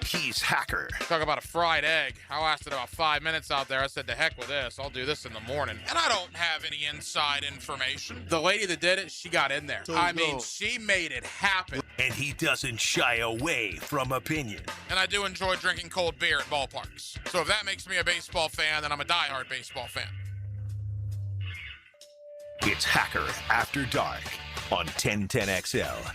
He's Hacker. Talk about a fried egg. I lasted about 5 minutes out there. I said, to heck with this. I'll do this in the morning. And I don't have any inside information. The lady that did it, she got in there. She made it happen. And he doesn't shy away from opinion. And I do enjoy drinking cold beer at ballparks. So if that makes me a baseball fan, then I'm a diehard baseball fan. It's Hacker After Dark on 1010XL.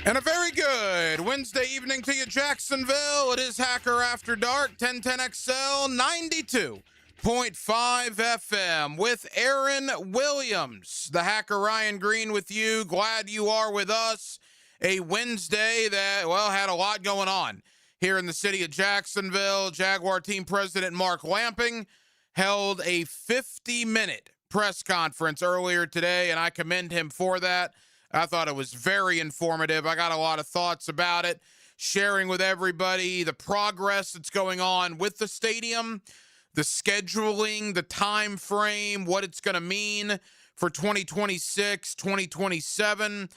And a very good Wednesday evening to you, Jacksonville. It is Hacker After Dark, 1010XL 92.5 FM with Aaron Williams. The Hacker Ryan Green with you. Glad you are with us. A Wednesday that, well, had a lot going on here in the city of Jacksonville. Jaguar team president Mark Lamping held a 50-minute press conference earlier today, and I commend him for that. I thought it was very informative. I got a lot of thoughts about it, sharing with everybody the progress that's going on with the stadium, the scheduling, the time frame, what it's going to mean for 2026, 2027,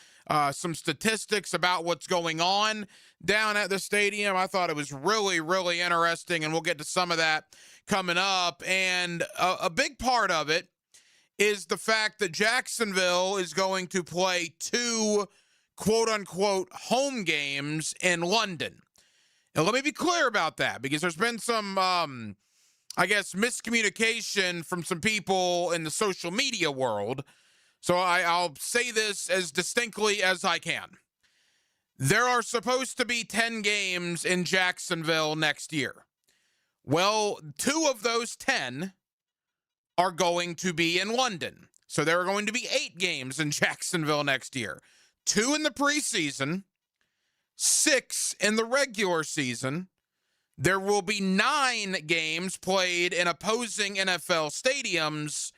some statistics about what's going on down at the stadium. I thought it was really, really interesting, and we'll get to some of that coming up. And a big part of it is the fact that Jacksonville is going to play two quote-unquote home games in London. And let me be clear about that, because there's been some, miscommunication from some people in the social media world. So I'll say this as distinctly as I can. There are supposed to be 10 games in Jacksonville next year. Well, 2 of those 10 are going to be in London. So there are going to be 8 games in Jacksonville next year. 2 in the preseason, 6 in the regular season. There will be 9 games played in opposing NFL stadiums,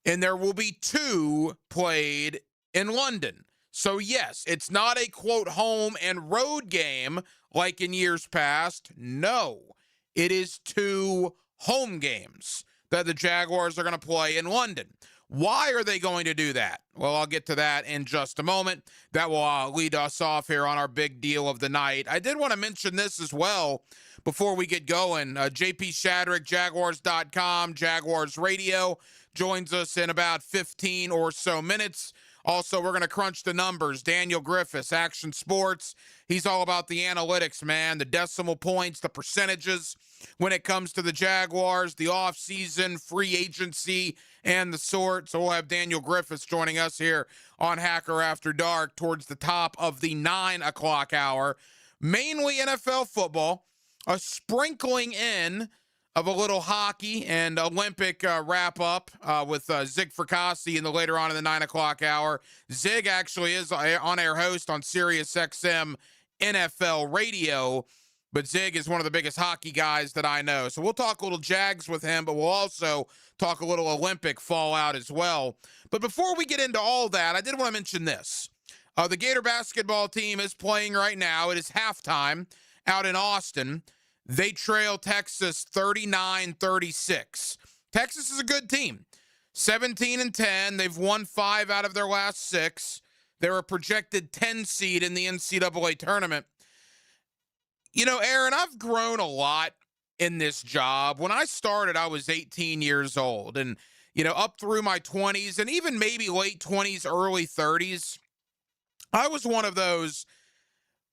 and there will be 2 played in London. So yes, it's not a quote home and road game like in years past. No, it is 2 home games that the Jaguars are going to play in London. Why are they going to do that? Well, I'll get to that in just a moment. That will lead us off here on our big deal of the night. I did want to mention this as well before we get going. JP Shadrick, Jaguars.com, Jaguars Radio, joins us in about 15 or so minutes. Also, we're going to crunch the numbers. Daniel Griffiths, Action Sports. He's all about the analytics, man, the decimal points, the percentages when it comes to the Jaguars, the offseason, free agency, and the sort. So we'll have Daniel Griffiths joining us here on Hacker After Dark towards the top of the 9 o'clock hour. Mainly NFL football, a sprinkling in of a little hockey and Olympic wrap-up with Zig Fracassi in the later on in the 9 o'clock hour. Zig actually is on-air host on Sirius XM NFL Radio, but Zig is one of the biggest hockey guys that I know. So we'll talk a little Jags with him, but we'll also talk a little Olympic fallout as well. But before we get into all that, I did want to mention this. The Gator basketball team is playing right now. It is halftime out in Austin. They trail Texas 39-36. Texas is a good team. 17-10. They've won 5 out of their last 6. They're a projected 10 seed in the NCAA tournament. You know, Aaron, I've grown a lot in this job. When I started, I was 18 years old. And, you know, up through my 20s and even maybe late 20s, early 30s, I was one of those,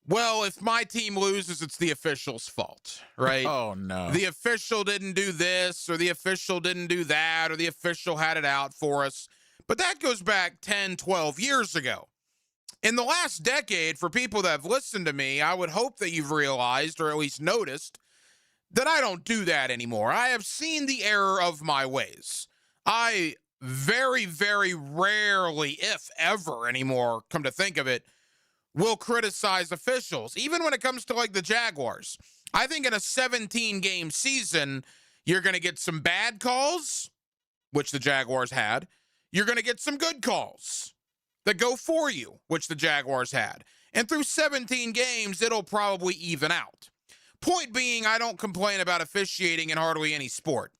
well, if my team loses, it's the official's fault, right? Oh, no. The official didn't do this, or the official didn't do that, or the official had it out for us. But that goes back 10, 12 years ago. In the last decade, for people that have listened to me, I would hope that you've realized, or at least noticed, that I don't do that anymore. I have seen the error of my ways. I very, very rarely, if ever anymore, come to think of it, will criticize officials, even when it comes to like the Jaguars. I think in a 17-game season, you're going to get some bad calls, which the Jaguars had. You're going to get some good calls that go for you, which the Jaguars had. And through 17 games, it'll probably even out. Point being, I don't complain about officiating in hardly any sport.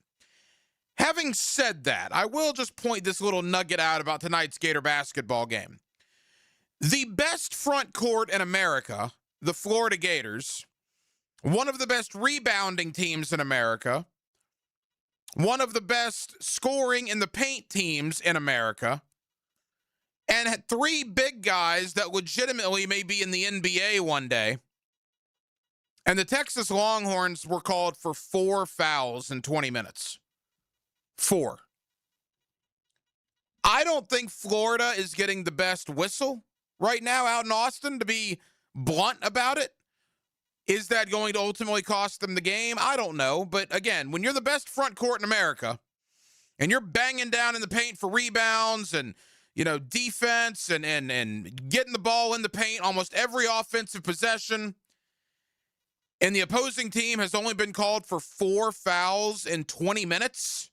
Having said that, I will just point this little nugget out about tonight's Gator basketball game. The best front court in America, the Florida Gators, one of the best rebounding teams in America, one of the best scoring in the paint teams in America, and had 3 big guys that legitimately may be in the NBA one day. And the Texas Longhorns were called for 4 fouls in 20 minutes. 4. I don't think Florida is getting the best whistle right now out in Austin, to be blunt about it. Is that going to ultimately cost them the game? I don't know. But again, when you're the best front court in America and you're banging down in the paint for rebounds and, defense and getting the ball in the paint almost every offensive possession, and the opposing team has only been called for 4 fouls in 20 minutes,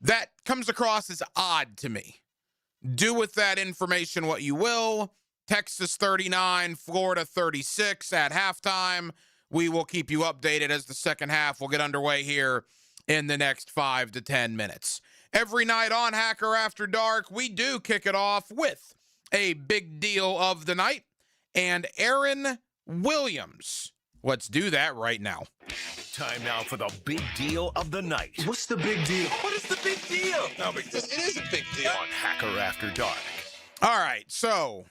that comes across as odd to me. Do with that information what you will. Texas 39, Florida 36 at halftime. We will keep you updated as the second half will get underway here in the next 5 to 10 minutes. Every night on Hacker After Dark, we do kick it off with a big deal of the night and Aaron Williams. Let's do that right now. Time now for the big deal of the night. What's the big deal? What is the big deal? No big deal. It is a big deal. On Hacker After Dark. All right, so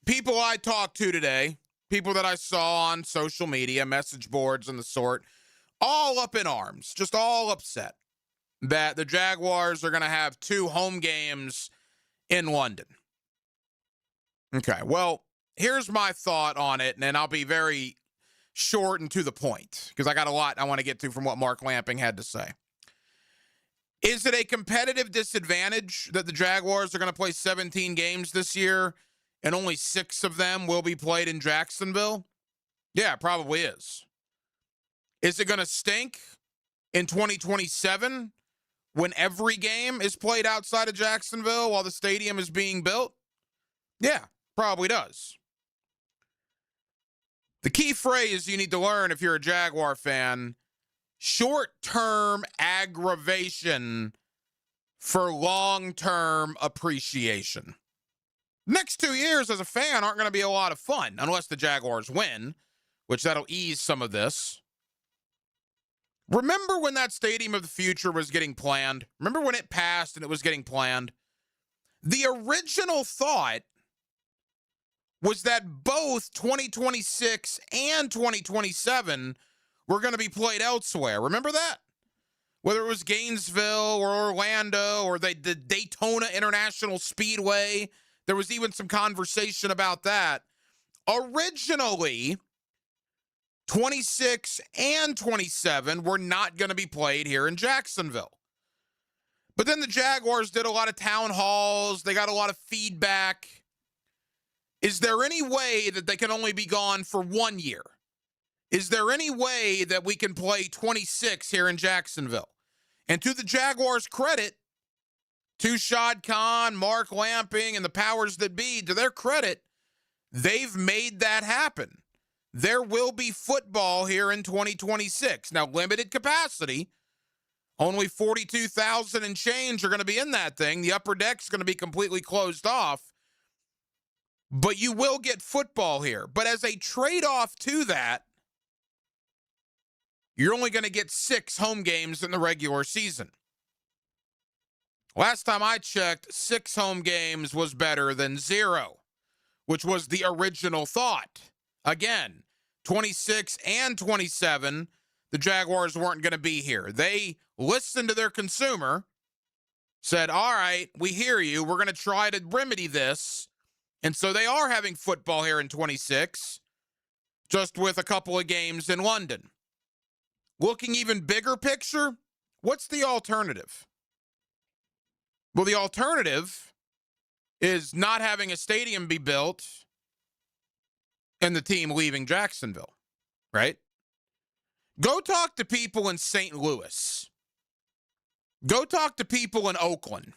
people I talked to today, people that I saw on social media, message boards and the sort, all up in arms, just all upset that the Jaguars are going to have 2 home games in London. Okay, well, here's my thought on it, and I'll be very short and to the point because I got a lot I want to get to from what Mark Lamping had to say. Is it a competitive disadvantage that the Jaguars are going to play 17 games this year and only 6 of them will be played in Jacksonville? Yeah, it probably is. Is it going to stink in 2027 when every game is played outside of Jacksonville while the stadium is being built? Yeah, probably does. The key phrase you need to learn if you're a Jaguar fan: short-term aggravation for long-term appreciation. Next 2 years as a fan aren't going to be a lot of fun unless the Jaguars win, which that'll ease some of this. Remember when that Stadium of the Future was getting planned? Remember when it passed and it was getting planned? The original thought was that both 2026 and 2027 were going to be played elsewhere. Remember that? Whether it was Gainesville or Orlando or the Daytona International Speedway, there was even some conversation about that. Originally, 26 and 27 were not going to be played here in Jacksonville. But then the Jaguars did a lot of town halls. They got a lot of feedback. Is there any way that they can only be gone for 1 year? Is there any way that we can play 26 here in Jacksonville? And to the Jaguars' credit, to Shad Khan, Mark Lamping, and the powers that be, to their credit, they've made that happen. There will be football here in 2026. Now, limited capacity. Only 42,000 and change are going to be in that thing. The upper deck's going to be completely closed off. But you will get football here. But as a trade-off to that, you're only going to get 6 home games in the regular season. Last time I checked, 6 home games was better than 0, which was the original thought. Again, 26 and 27, the Jaguars weren't going to be here. They listened to their consumer, said, all right, we hear you. We're going to try to remedy this. And so they are having football here in 26, just with a couple of games in London. Looking even bigger picture, what's the alternative? Well, the alternative is not having a stadium be built and the team leaving Jacksonville, right? Go talk to people in St. Louis. Go talk to people in Oakland.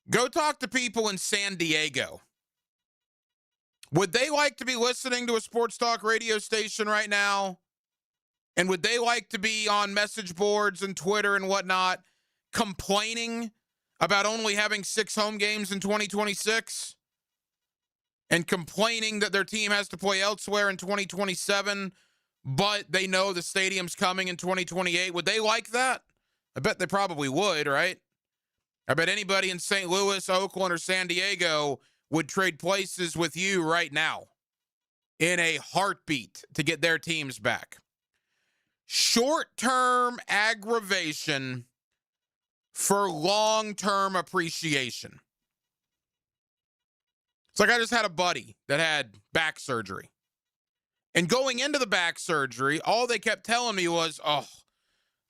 Go talk to people in San Diego. Would they like to be listening to a sports talk radio station right now? And would they like to be on message boards and Twitter and whatnot complaining about only having 6 home games in 2026? And complaining that their team has to play elsewhere in 2027 but they know the stadium's coming in 2028. Would they like that? I bet they probably would, right? I bet anybody in St. Louis, Oakland, or San Diego would trade places with you right now in a heartbeat to get their teams back. Short-term aggravation for long-term appreciation. It's like I just had a buddy that had back surgery. And going into the back surgery, all they kept telling me was, oh,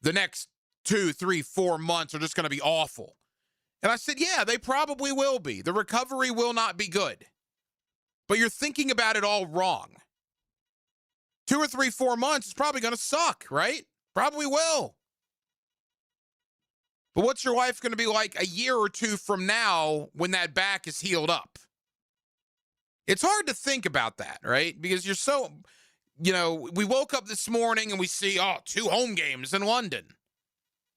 the next 2, 3, 4 months are just going to be awful. And I said, yeah, they probably will be. The recovery will not be good. But you're thinking about it all wrong. 2 or 3, 4 months is probably going to suck, right? Probably will. But what's your life going to be like a year or two from now when that back is healed up? It's hard to think about that, right? Because you're so, we woke up this morning and we see, 2 home games in London.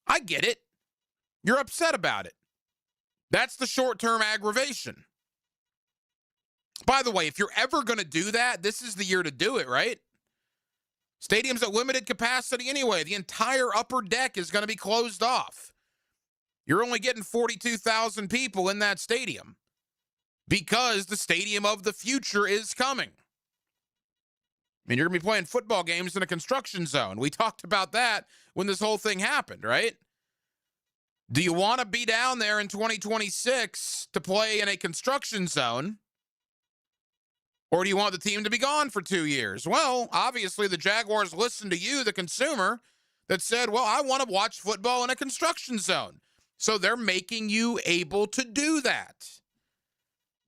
I get it. You're upset about it. That's the short-term aggravation. By the way, if you're ever going to do that, this is the year to do it, right? Stadium's at limited capacity anyway. The entire upper deck is going to be closed off. You're only getting 42,000 people in that stadium because the stadium of the future is coming. I mean, you're going to be playing football games in a construction zone. We talked about that when this whole thing happened, right? Do you want to be down there in 2026 to play in a construction zone? Or do you want the team to be gone for 2 years? Well, obviously the Jaguars listened to you, the consumer, that said, well, I want to watch football in a construction zone. So they're making you able to do that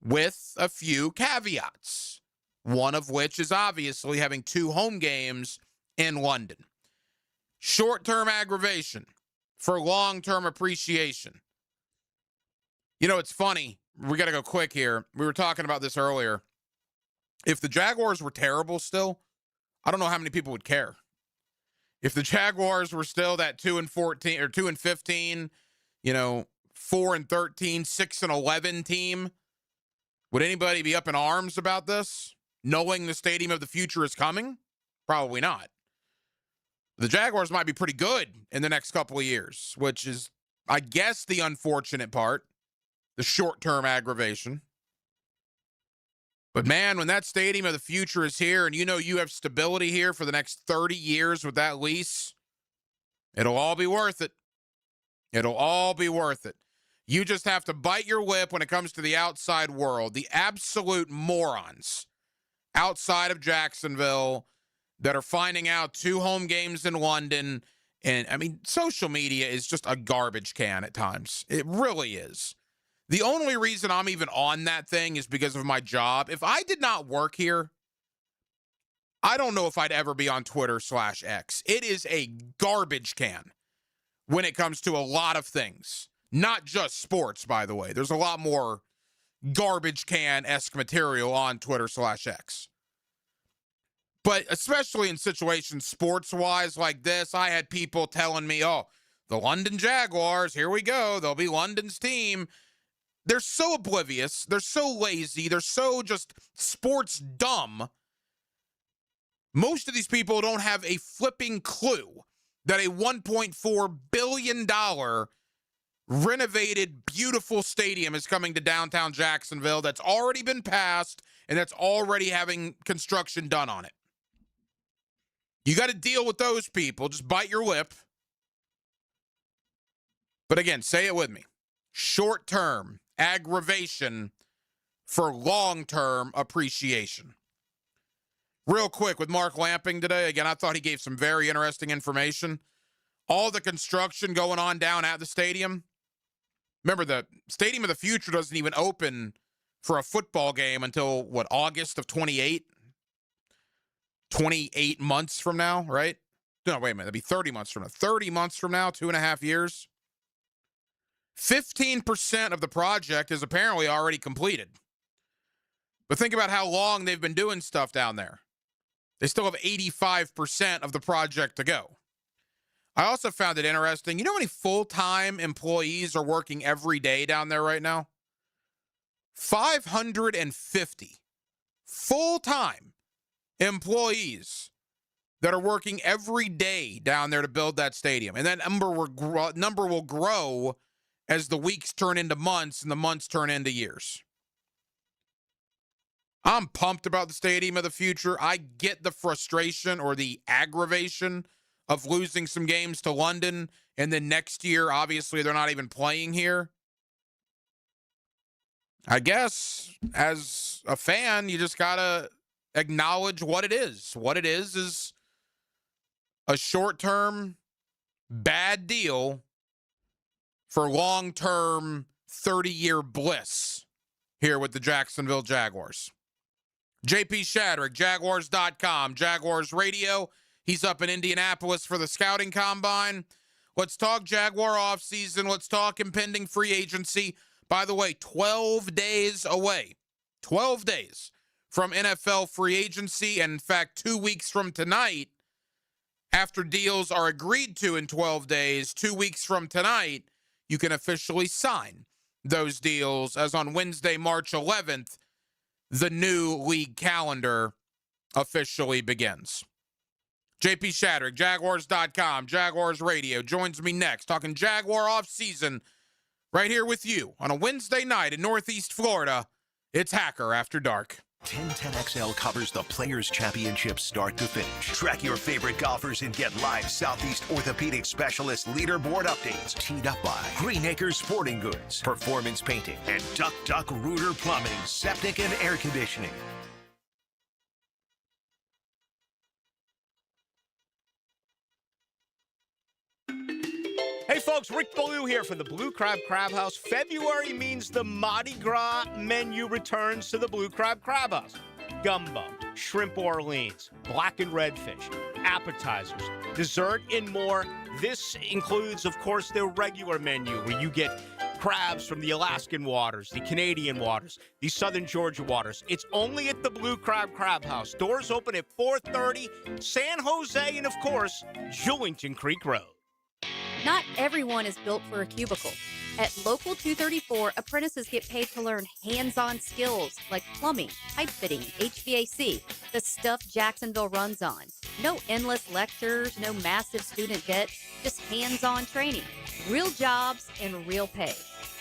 with a few caveats, one of which is obviously having 2 home games in London. Short-term aggravation for long-term appreciation. It's funny. We got to go quick here. We were talking about this earlier. If the Jaguars were terrible still, I don't know how many people would care. If the Jaguars were still that 2-14 or 2-15, 4-13, 6-11 team, would anybody be up in arms about this? Knowing the stadium of the future is coming? Probably not. The Jaguars might be pretty good in the next couple of years, which is, I guess, the unfortunate part, the short-term aggravation. But man, when that stadium of the future is here and you have stability here for the next 30 years with that lease, it'll all be worth it. It'll all be worth it. You just have to bite your lip when it comes to the outside world. The absolute morons outside of Jacksonville that are finding out 2 home games in London. And, I mean, social media is just a garbage can at times. It really is. The only reason I'm even on that thing is because of my job. If I did not work here, I don't know if I'd ever be on Twitter/X. It is a garbage can when it comes to a lot of things. Not just sports, by the way. There's a lot more garbage can-esque material on Twitter/X. But especially in situations sports-wise like this, I had people telling me, the London Jaguars, here we go. They'll be London's team. They're so oblivious. They're so lazy. They're so just sports dumb. Most of these people don't have a flipping clue that a $1.4 billion renovated, beautiful stadium is coming to downtown Jacksonville that's already been passed and that's already having construction done on it. You got to deal with those people. Just bite your lip. But again, say it with me. Short-term aggravation for long-term appreciation. Real quick with Mark Lamping today. Again, I thought he gave some very interesting information. All the construction going on down at the stadium. Remember, the Stadium of the Future doesn't even open for a football game until, August of 28? 28 months from now, right? No, wait a minute. That'd be 30 months from now. 30 months from now, 2.5 years. 15% of the project is apparently already completed. But think about how long they've been doing stuff down there. They still have 85% of the project to go. I also found it interesting. You know how many full-time employees are working every day down there right now? 550 full-time employees that are working every day down there to build that stadium. And that number will grow as the weeks turn into months and the months turn into years. I'm pumped about the Stadium of the Future. I get the frustration or the aggravation of losing some games to London, and then next year, obviously, they're not even playing here. I guess, as a fan, you just got to acknowledge what it is. What it is a short-term bad deal for long-term 30-year bliss here with the Jacksonville Jaguars. JP Shadrick, Jaguars.com, Jaguars Radio. He's up in Indianapolis for the scouting combine. Let's talk Jaguar offseason. Let's talk impending free agency. By the way, 12 days away. 12 days from NFL free agency. And in fact, 2 weeks from tonight, after deals are agreed to in 12 days, 2 weeks from tonight, you can officially sign those deals as on Wednesday, March 11th, the new league calendar officially begins. JP Shadrick, Jaguars.com, Jaguars Radio, joins me next, talking Jaguar offseason right here with you on a Wednesday night in Northeast Florida. It's Hacker After Dark. 1010XL covers the Players' Championship start to finish. Track your favorite golfers and get live Southeast Orthopedic Specialist leaderboard updates. Teed up by Green Acres Sporting Goods, Performance Painting, and Duck Duck Rooter Plumbing, Septic and Air Conditioning. Hey folks, Rick Ballou here for the Blue Crab Crab House. February means the Mardi Gras menu returns to the Blue Crab Crab House. Gumbo, shrimp Orleans, black and red fish, appetizers, dessert, and more. This includes, of course, their regular menu where you get crabs from the Alaskan waters, the Canadian waters, the Southern Georgia waters. It's only at the Blue Crab Crab House. Doors open at 4:30, San Jose, and of course, Jewington Creek Road. Not everyone is built for a cubicle. At Local 234, apprentices get paid to learn hands-on skills like plumbing, pipe fitting, HVAC, the stuff Jacksonville runs on. No endless lectures, no massive student debt, just hands-on training, real jobs, and real pay.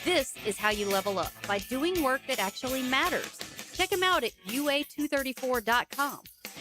This is how you level up, by doing work that actually matters. Check them out at UA234.com.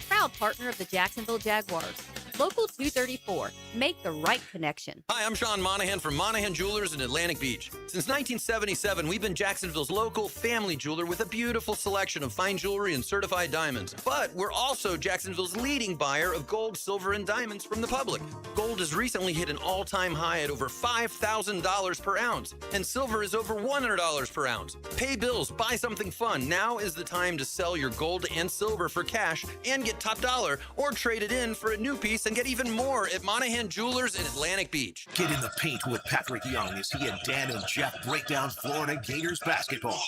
Proud partner of the Jacksonville Jaguars. Local 234. Make the right connection. Hi, I'm Sean Monahan from Monahan Jewelers in Atlantic Beach. Since 1977, we've been Jacksonville's local family jeweler with a beautiful selection of fine jewelry and certified diamonds. But we're also Jacksonville's leading buyer of gold, silver, and diamonds from the public. Gold has recently hit an all-time high at over $5,000 per ounce, and silver is over $100 per ounce. Pay bills, buy something fun. Now is the time to sell your gold and silver for cash and get top dollar, or trade it in for a new piece and get even more at Monahan Jewelers in Atlantic Beach. Get in the paint with Patrick Young as he and Dan and Jeff break down Florida Gators basketball.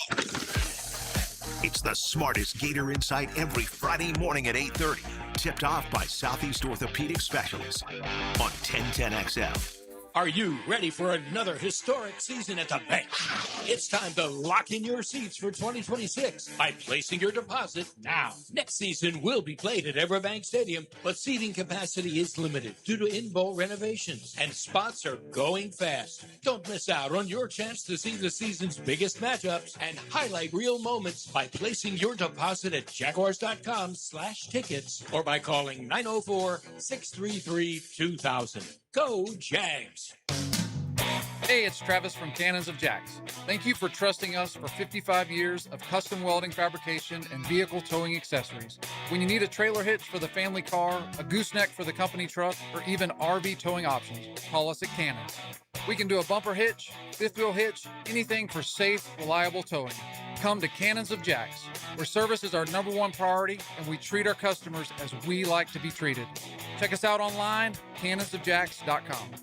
It's the smartest Gator Insight every Friday morning at 8:30. Tipped off by Southeast Orthopedic Specialists on 1010XL. Are you ready for another historic season at the bank? It's time to lock in your seats for 2026 by placing your deposit now. Next season will be played at Everbank Stadium, but seating capacity is limited due to in-bowl renovations, and spots are going fast. Don't miss out on your chance to see the season's biggest matchups and highlight real moments by placing your deposit at Jaguars.com/tickets or by calling 904-633-2000. Go Jags! Hey, it's Travis from Cannons of Jacks. Thank you for trusting us for 55 years of custom welding fabrication and vehicle towing accessories. When you need a trailer hitch for the family car, a gooseneck for the company truck, or even RV towing options, call us at Cannons. We can do a bumper hitch, fifth wheel hitch, anything for safe, reliable towing. Come to Cannons of Jacks, where service is our #1 priority and we treat our customers as we like to be treated. Check us out online, cannonsofjacks.com.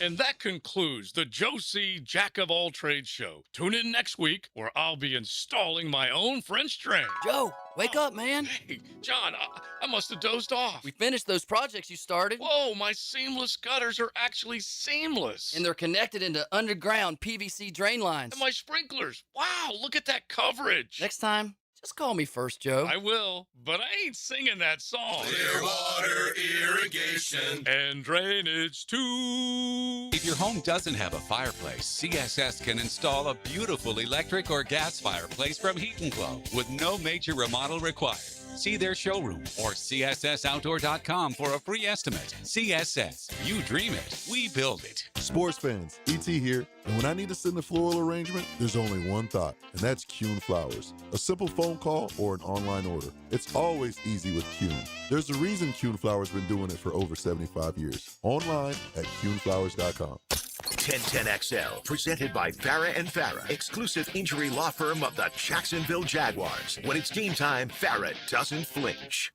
And that concludes the Joe C. Jack of All Trades show. Tune in next week where I'll be installing my own French drain. Joe, wake up, man. Hey, John, I must have dozed off. We finished those projects you started. Whoa, my seamless gutters are actually seamless. And they're connected into underground PVC drain lines. And my sprinklers. Wow, look at that coverage. Next time, Just call me First Joe. I will, but I ain't singing that song. Clearwater Irrigation And drainage too. If your home doesn't have a fireplace, CSS can install a beautiful electric or gas fireplace from Heat & Glow with no major remodel required. See their showroom or cssoutdoor.com for a free estimate. CSS, you dream it, we build it. Sports fans, ET here, and when I need to send a floral arrangement, there's only one thought, and that's Kuhn Flowers. A simple phone call or an online order. It's always easy with Kuhn. There's a reason Kuhn Flowers been doing it for over 75 years. Online at kuhnflowers.com. 1010XL, presented by Farah and Farah, exclusive injury law firm of the Jacksonville Jaguars. When it's game time, Farah doesn't flinch.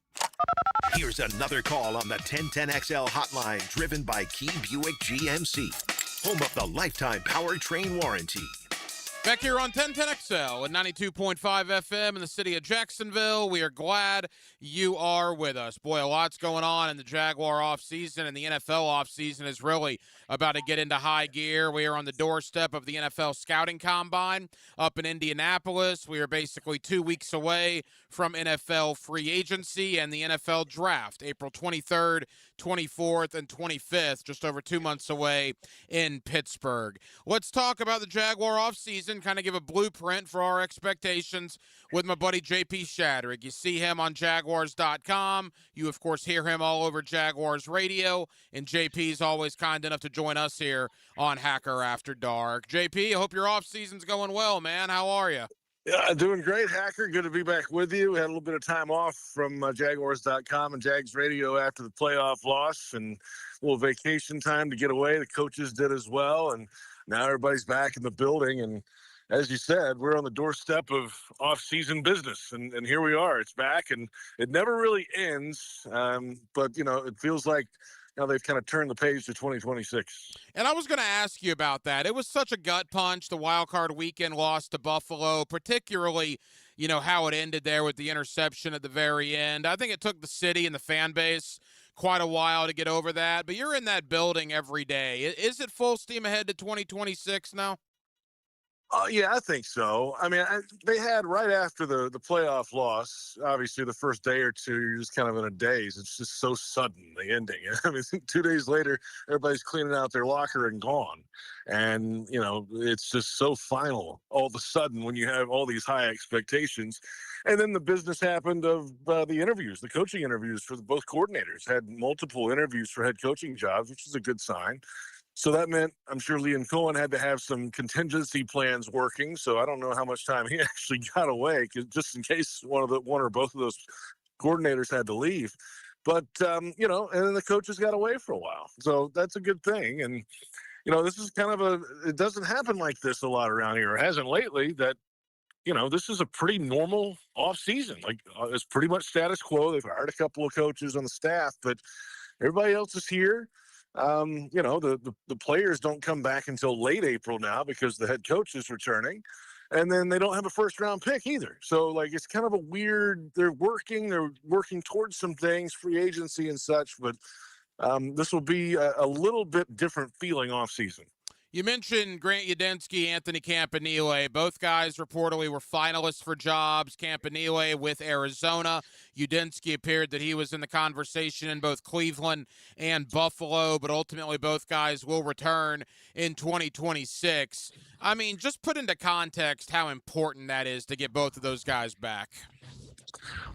Here's another call on the 1010XL hotline, driven by Key Buick GMC, home of the lifetime powertrain warranty. Back here on 1010XL at 92.5 FM in the city of Jacksonville. We are glad you are with us. Boy, a lot's going on in the Jaguar offseason, and the NFL offseason is really about to get into high gear. We are on the doorstep of the NFL Scouting Combine up in Indianapolis. We are basically 2 weeks away from NFL free agency and the NFL Draft, April 23rd, 24th, and 25th, just over 2 months away in Pittsburgh. Let's talk about the Jaguar offseason, kind of give a blueprint for our expectations with my buddy JP Shadrick. You see him on Jaguars.com. You, of course, hear him all over Jaguars radio, and JP's always kind enough to join us here on Hacker After Dark. JP, I hope your offseason's going well, man. How are you? Yeah, doing great, Hacker. Good to be back with you. We had a little bit of time off from Jaguars.com and Jags Radio after the playoff loss, and a little vacation time to get away. The coaches did as well, and now everybody's back in the building. And as you said, we're on the doorstep of off-season business, and here we are. It's back, and it never really ends, but, it feels like they've kind of turned the page to 2026. And I was going to ask you about that. It was such a gut punch, the wild card weekend loss to Buffalo, particularly, how it ended there with the interception at the very end. I think it took the city and the fan base quite a while to get over that, but you're in that building every day. Is it full steam ahead to 2026 now? Yeah, I think so. I mean, they had right after the playoff loss, obviously the first day or two, you're just kind of in a daze. It's just so sudden, the ending. I mean, 2 days later, everybody's cleaning out their locker and gone. And, it's just so final all of a sudden when you have all these high expectations. And then the business happened of the interviews, the coaching interviews for both coordinators. Had multiple interviews for head coaching jobs, which is a good sign. So that meant, I'm sure Liam Cohen had to have some contingency plans working. So I don't know how much time he actually got away, just in case one or both of those coordinators had to leave. But, and then the coaches got away for a while. So that's a good thing. And, this is kind of it doesn't happen like this a lot around here. It hasn't lately that, this is a pretty normal off season. Like it's pretty much status quo. They've hired a couple of coaches on the staff, but everybody else is here. The players don't come back until late April now because the head coach is returning, and then they don't have a first round pick either. So it's kind of a weird, they're working towards some things, free agency and such, but this will be a little bit different feeling off season. You mentioned Grant Udinski, Anthony Campanile. Both guys reportedly were finalists for jobs. Campanile with Arizona. Udinski appeared that he was in the conversation in both Cleveland and Buffalo, but ultimately both guys will return in 2026. I mean, just put into context how important that is to get both of those guys back.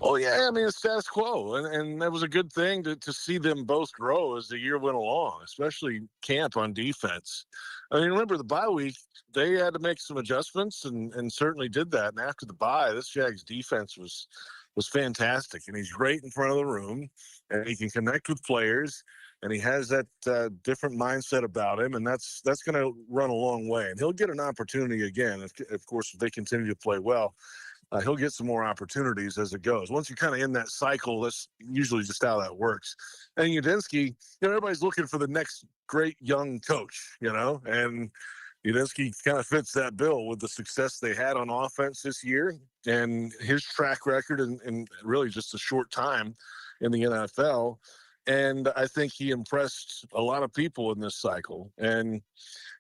Oh, yeah. I mean, it's status quo, and that was a good thing to see them both grow as the year went along, especially Camp on defense. I mean, remember the bye week, they had to make some adjustments and certainly did that. And after the bye, this Jags defense was fantastic, and he's great in front of the room, and he can connect with players, and he has that different mindset about him, and that's going to run a long way. And he'll get an opportunity again, of course, if they continue to play well. He'll get some more opportunities as it goes. Once you're kind of in that cycle, that's usually just how that works. And Udinski, everybody's looking for the next great young coach, and Udinski kind of fits that bill with the success they had on offense this year and his track record in really just a short time in the NFL. And I think he impressed a lot of people in this cycle. And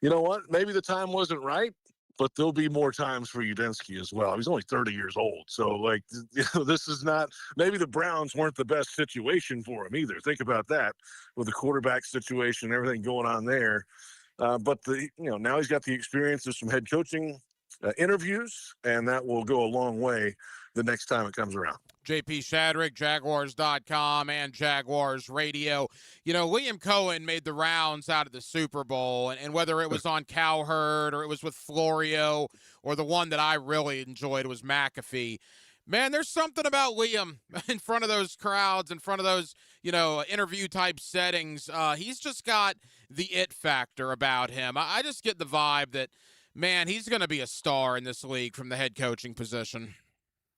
you know what? Maybe the time wasn't right. but there'll be more times for Udinski as well. He's only 30 years old. So, like, this is not – maybe the Browns weren't the best situation for him either. Think about that with the quarterback situation, everything going on there. But, now he's got the experience of some head coaching interviews, and that will go a long way the next time it comes around. JP Shadrick, Jaguars.com and Jaguars Radio. Liam Cohen made the rounds out of the Super Bowl, and whether it was on Cowherd or it was with Florio or the one that I really enjoyed was McAfee. Man, there's something about Liam in front of those crowds, in front of those, interview-type settings. He's just got the it factor about him. I just get the vibe that, man, he's going to be a star in this league from the head coaching position.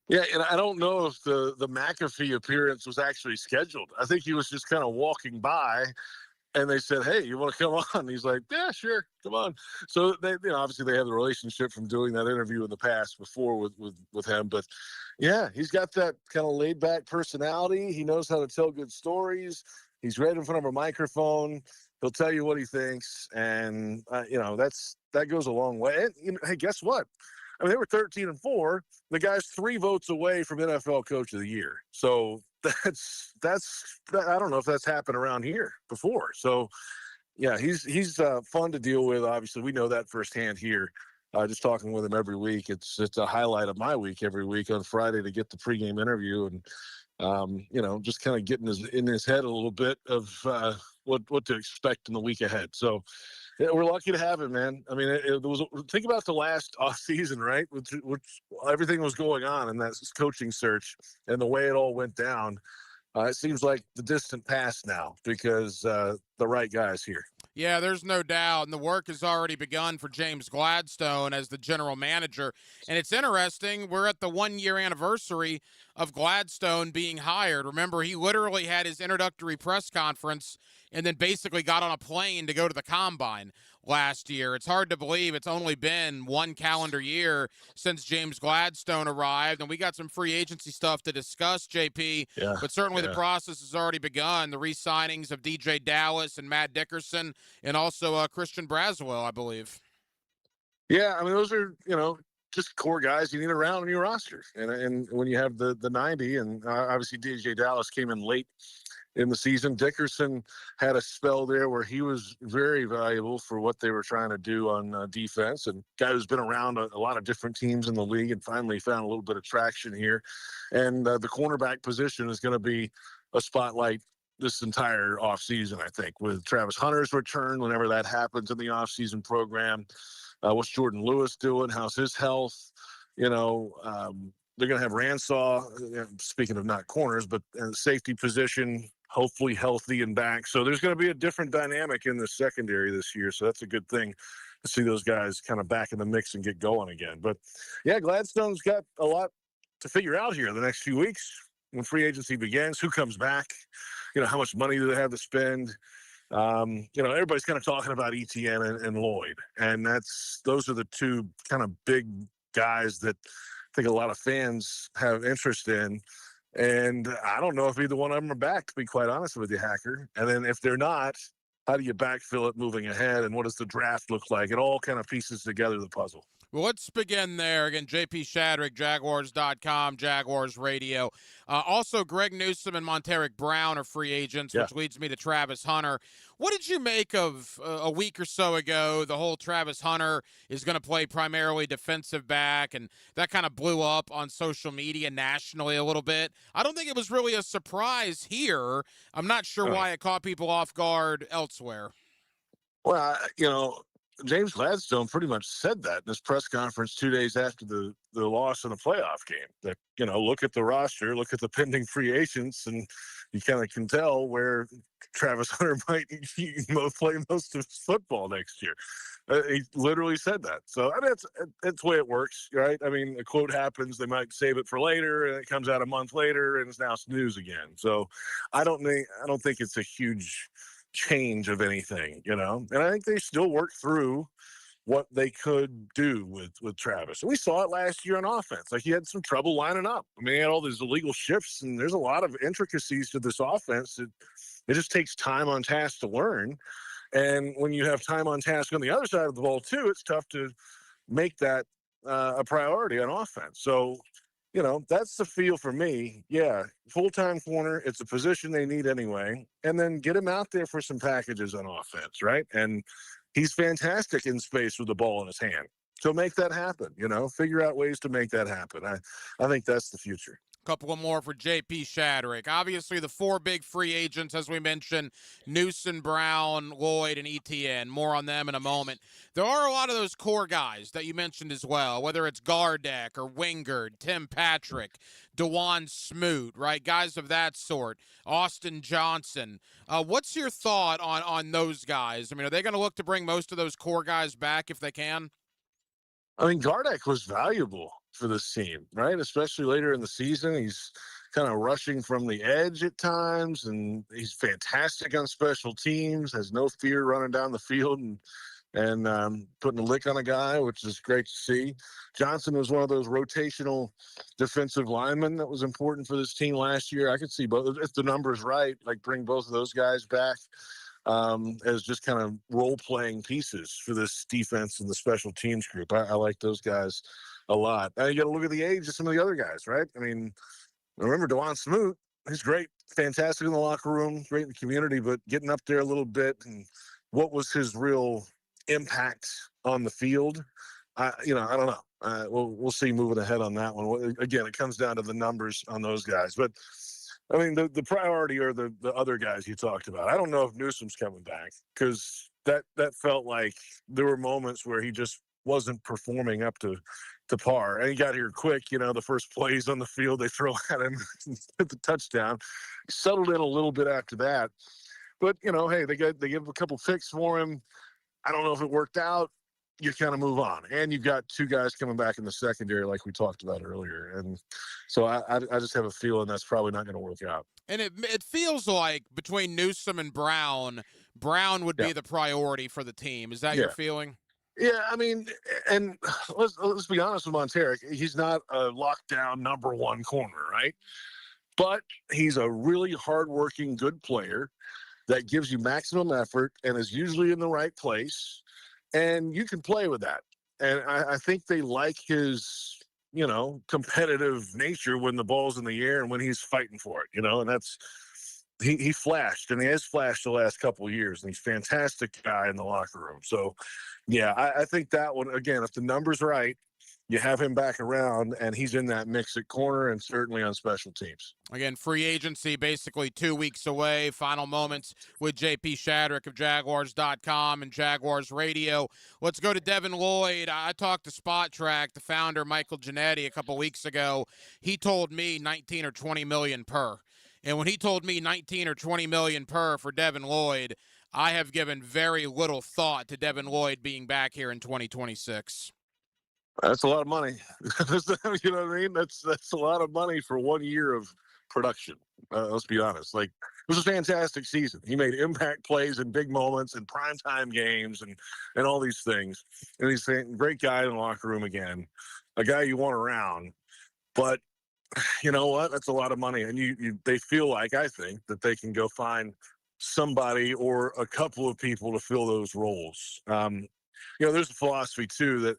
Yeah, and I don't know if the McAfee appearance was actually scheduled. I think he was just kind of walking by, and they said, "Hey, you want to come on?" And he's like, "Yeah, sure, come on." So they, obviously they have the relationship from doing that interview in the past before with him. But yeah, he's got that kind of laid back personality. He knows how to tell good stories. He's right in front of a microphone. He'll tell you what he thinks, and that goes a long way. And, hey, guess what? I mean, they were 13-4. The guy's 3 votes away from NFL Coach of the Year. So that's I don't know if that's happened around here before. So yeah, he's fun to deal with. Obviously, we know that firsthand here. Just talking with him every week, it's a highlight of my week every week on Friday to get the pregame interview and just kind of getting in his head a little bit of what to expect in the week ahead. So. Yeah, we're lucky to have him, man. I mean, it was. Think about the last off season, right? Which everything was going on in that coaching search, and the way it all went down. It seems like the distant past now because the right guy's here. Yeah, there's no doubt, and the work has already begun for James Gladstone as the general manager. And it's interesting, we're at the 1-year anniversary of Gladstone being hired. Remember, he literally had his introductory press conference and then basically got on a plane to go to the Combine last year. It's hard to believe it's only been 1 calendar year since James Gladstone arrived, and we got some free agency stuff to discuss, JP, but certainly the process has already begun. The re-signings of DJ Dallas and Matt Dickerson and also Christian Braswell, I believe. Yeah, I mean, those are, just core guys you need around on your roster. And when you have the 90, and obviously DJ Dallas came in late in the season. Dickerson had a spell there where he was very valuable for what they were trying to do on defense, and guy who's been around a lot of different teams in the league and finally found a little bit of traction here. And the cornerback position is going to be a spotlight this entire offseason, I think, with Travis Hunter's return, whenever that happens in the offseason program. What's Jordan Lewis doing? How's his health? They're going to have Ransaw, speaking of not corners, but safety position, hopefully healthy and back. So there's going to be a different dynamic in the secondary this year. So that's a good thing to see those guys kind of back in the mix and get going again. But yeah, Gladstone's got a lot to figure out here in the next few weeks when free agency begins. Who comes back? How much money do they have to spend? Everybody's kind of talking about Etienne and Lloyd, and those are the 2 kind of big guys that I think a lot of fans have interest in. And I don't know if either one of them are back, to be quite honest with you, Hacker. And then if they're not, how do you backfill it moving ahead? And what does the draft look like? It all kind of pieces together the puzzle. Well, let's begin there. Again, JP Shadrick, Jaguars.com, Jaguars Radio. Also, Greg Newsome and Monteric Brown are free agents, which leads me to Travis Hunter. What did you make of a week or so ago, the whole Travis Hunter is going to play primarily defensive back, and that kind of blew up on social media nationally a little bit? I don't think it was really a surprise here. I'm not sure why it caught people off guard elsewhere. Well, James Gladstone pretty much said that in his press conference 2 days after the loss in the playoff game. That, look at the roster, look at the pending free agents, and you kind of can tell where Travis Hunter might play most of his football next year. He literally said that. So I mean, that's the way it works, right? I mean, a quote happens, they might save it for later, and it comes out a month later, and it's now news again. So I don't think it's a huge change of anything, and I think they still work through what they could do with Travis. And we saw it last year on offense. Like, he had some trouble lining up. I mean, he had all these illegal shifts, and there's a lot of intricacies to this offense. It just takes time on task to learn. And when you have time on task on the other side of the ball too, it's tough to make that a priority on offense. So, that's the feel for me. Yeah, full-time corner, it's a position they need anyway. And then get him out there for some packages on offense, right? And he's fantastic in space with the ball in his hand. So make that happen, figure out ways to make that happen. I think that's the future. Couple of more for J.P. Shadrick. Obviously, the four big free agents, as we mentioned, Newsom, Brown, Lloyd, and Etienne. More on them in a moment. There are a lot of those core guys that you mentioned as well, whether it's Gardeck or Wingard, Tim Patrick, DeJuan Smoot, right? Guys of that sort. Austin Johnson. What's your thought on those guys? I mean, are they going to look to bring most of those core guys back if they can? I mean, Gardeck was valuable for this team, right? Especially later in the season. He's kind of rushing from the edge at times, and he's fantastic on special teams, has no fear running down the field and putting a lick on a guy, which is great to see. Johnson was one of those rotational defensive linemen that was important for this team last year. I could see both, if the number's right, like bring both of those guys back as just kind of role-playing pieces for this defense and the special teams group. I like those guys a lot. Now you got to look at the age of some of the other guys, right? I mean, remember DeJuan Smoot, he's great, fantastic in the locker room, great in the community, but getting up there a little bit, and what was his real impact on the field? I don't know. We'll see moving ahead on that one. Again, it comes down to the numbers on those guys, but I mean, the priority are the other guys you talked about. I don't know if Newsom's coming back, because that felt like there were moments where he just wasn't performing up to par. And he got here quick, the first plays on the field, they throw at him at the touchdown. He settled in a little bit after that. But, hey, they give a couple picks for him. I don't know if it worked out. You kind of move on. And you've got two guys coming back in the secondary like we talked about earlier. And so I just have a feeling that's probably not going to work out. And it feels like between Newsom and Brown would be the priority for the team. Is that your feeling? Yeah, I mean, and let's be honest with Monteric. He's not a lockdown number one corner, right? But he's a really hardworking, good player that gives you maximum effort and is usually in the right place. And you can play with that. And I think they like his, competitive nature when the ball's in the air and when he's fighting for it, and that's, he flashed, and he has flashed the last couple of years, and he's a fantastic guy in the locker room. So, yeah, I think that one, again, if the number's right, you have him back around, and he's in that mix at corner and certainly on special teams. Again, free agency basically 2 weeks away. Final moments with J.P. Shadrick of Jaguars.com and Jaguars Radio. Let's go to Devin Lloyd. I talked to Spot Track, the founder, Michael Giannetti, a couple weeks ago. He told me 19 or 20 million per. And when he told me 19 or 20 million per for Devin Lloyd, I have given very little thought to Devin Lloyd being back here in 2026. That's a lot of money. You know what I mean? That's a lot of money for 1 year of production. Let's be honest. Like, it was a fantastic season. He made impact plays in big moments and primetime games and all these things. And he's a great guy in the locker room again, a guy you want around. But you know what? That's a lot of money. And they feel like, I think, that they can go find somebody or a couple of people to fill those roles. There's a philosophy, too, that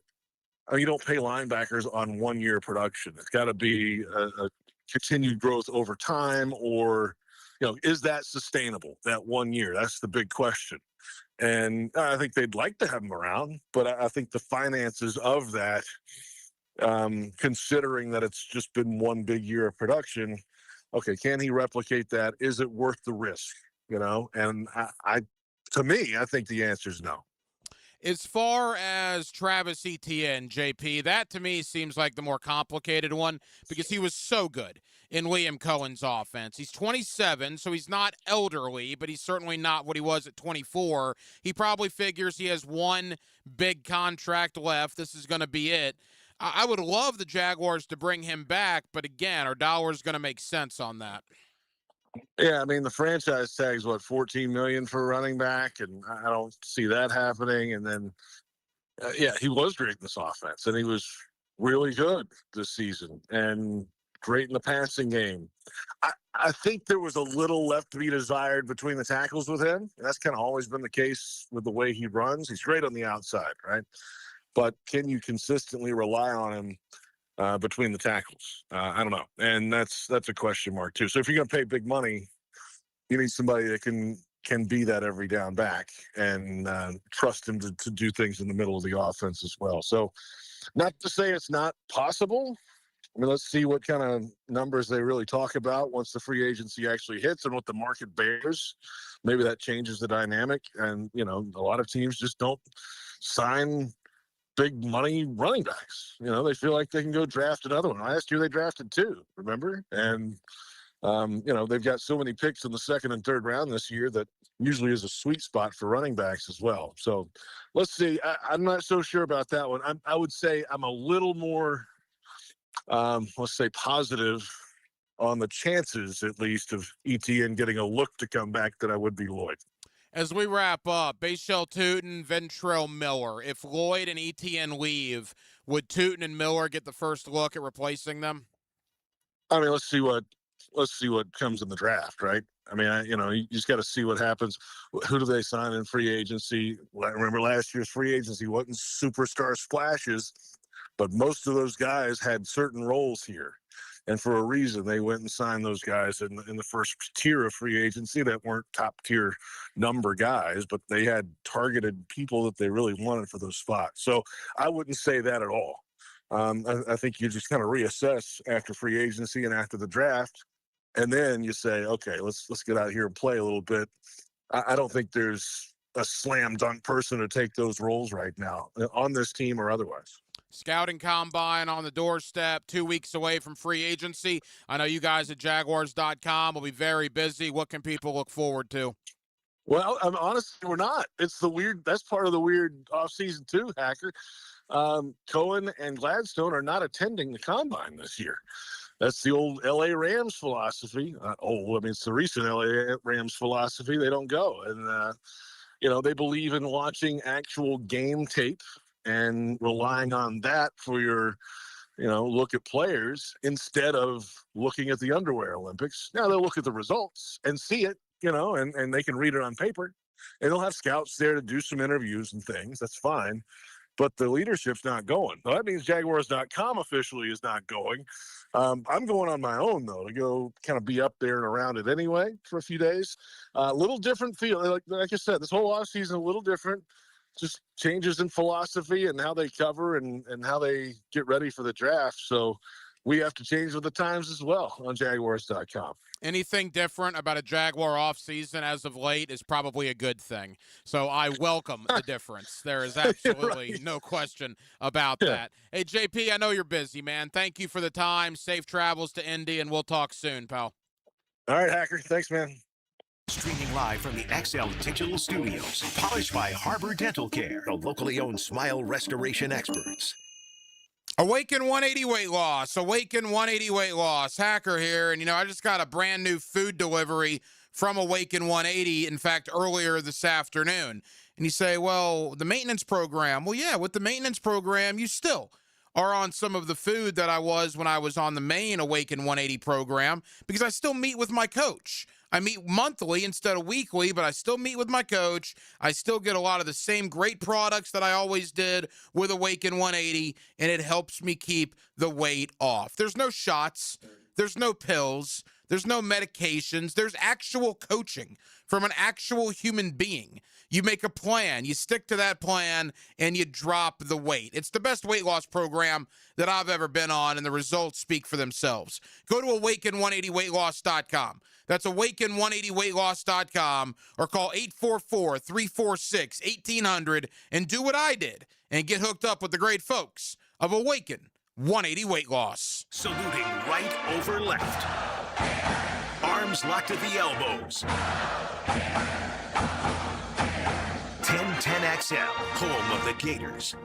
you don't pay linebackers on 1 year production. It's got to be a continued growth over time, or, is that sustainable, that 1 year? That's the big question. And I think they'd like to have him around, but I think the finances of that, considering that it's just been 1 big year of production, okay, can he replicate that? Is it worth the risk? And to me, I think the answer is no. As far as Travis Etienne, JP, that to me seems like the more complicated one because he was so good in Liam Cohen's offense. He's 27, so he's not elderly, but he's certainly not what he was at 24. He probably figures he has one big contract left. This is going to be it. I would love the Jaguars to bring him back, but again, are dollars going to make sense on that? Yeah, I mean, the franchise tag's $14 million for a running back, and I don't see that happening. And then, he was great in this offense, and he was really good this season and great in the passing game. I think there was a little left to be desired between the tackles with him. That's kind of always been the case with the way he runs. He's great on the outside, right? but can you consistently rely on him between the tackles? I don't know, and that's a question mark too. So if you're going to pay big money, you need somebody that can be that every down back and trust him to do things in the middle of the offense as well. So not to say it's not possible. I mean, let's see what kind of numbers they really talk about once the free agency actually hits and what the market bears. Maybe that changes the dynamic. And, a lot of teams just don't sign big money running backs. They feel like they can go draft another one. Last year they drafted 2, remember? And, they've got so many picks in the second and third round this year that usually is a sweet spot for running backs as well. So let's see. I'm not so sure about that one. I would say I'm a little more, let's say, positive on the chances, at least, of ETN getting a look to come back than I would be Lloyd. As we wrap up, Bashal Tootin, Ventrell Miller. If Lloyd and ETN leave, would Tootin and Miller get the first look at replacing them? I mean, let's see what comes in the draft, right? I mean, you just got to see what happens. Who do they sign in free agency? I remember last year's free agency wasn't superstar splashes, but most of those guys had certain roles here. And for a reason, they went and signed those guys in the first tier of free agency that weren't top tier number guys, but they had targeted people that they really wanted for those spots. So I wouldn't say that at all. I think you just kind of reassess after free agency and after the draft, and then you say, okay, let's get out here and play a little bit. I don't think there's a slam dunk person to take those roles right now on this team or otherwise. Scouting combine on the doorstep, 2 weeks away from free agency. I know you guys at Jaguars.com will be very busy. What can people look forward to? Well, honestly, we're not. That's part of the weird offseason too, Hacker. Cohen and Gladstone are not attending the combine this year. That's the old LA Rams philosophy. It's the recent LA Rams philosophy. They don't go. And, they believe in watching actual game tape and relying on that for your, look at players instead of looking at the underwear Olympics. Now they'll look at the results and see it, and they can read it on paper. And they'll have scouts there to do some interviews and things. That's fine. But the leadership's not going. So that means Jaguars.com officially is not going. I'm going on my own, though, to go kind of be up there and around it anyway for a few days. A little different feel. Like I said, this whole offseason a little different. Just changes in philosophy and how they cover and how they get ready for the draft. So we have to change with the times as well on Jaguars.com. Anything different about a Jaguar offseason as of late is probably a good thing. So I welcome the difference. There is absolutely right. no question about that. Hey, JP, I know you're busy, man. Thank you for the time. Safe travels to Indy, and we'll talk soon, pal. All right, Hacker. Thanks, man. Streaming live from the XL Digital Studios. Polished by Harbor Dental Care, the locally owned smile restoration experts. Awaken 180 weight loss. Awaken 180 weight loss. Hacker here. And, I just got a brand new food delivery from Awaken 180, in fact, earlier this afternoon. And you say, well, the maintenance program. Well, yeah, with the maintenance program, you still are on some of the food that I was when I was on the main Awaken 180 program, because I still meet with my coach. I meet monthly instead of weekly, but I still meet with my coach. I still get a lot of the same great products that I always did with Awaken 180, and it helps me keep the weight off. There's no shots. There's no pills. There's no medications. There's actual coaching from an actual human being. You make a plan, you stick to that plan, and you drop the weight. It's the best weight loss program that I've ever been on, and the results speak for themselves. Go to awaken180weightloss.com. That's awaken180weightloss.com, or call 844-346-1800 and do what I did and get hooked up with the great folks of Awaken 180 Weight Loss. Saluting right over left. Arms locked at the elbows. 1010XL, home of the Gators.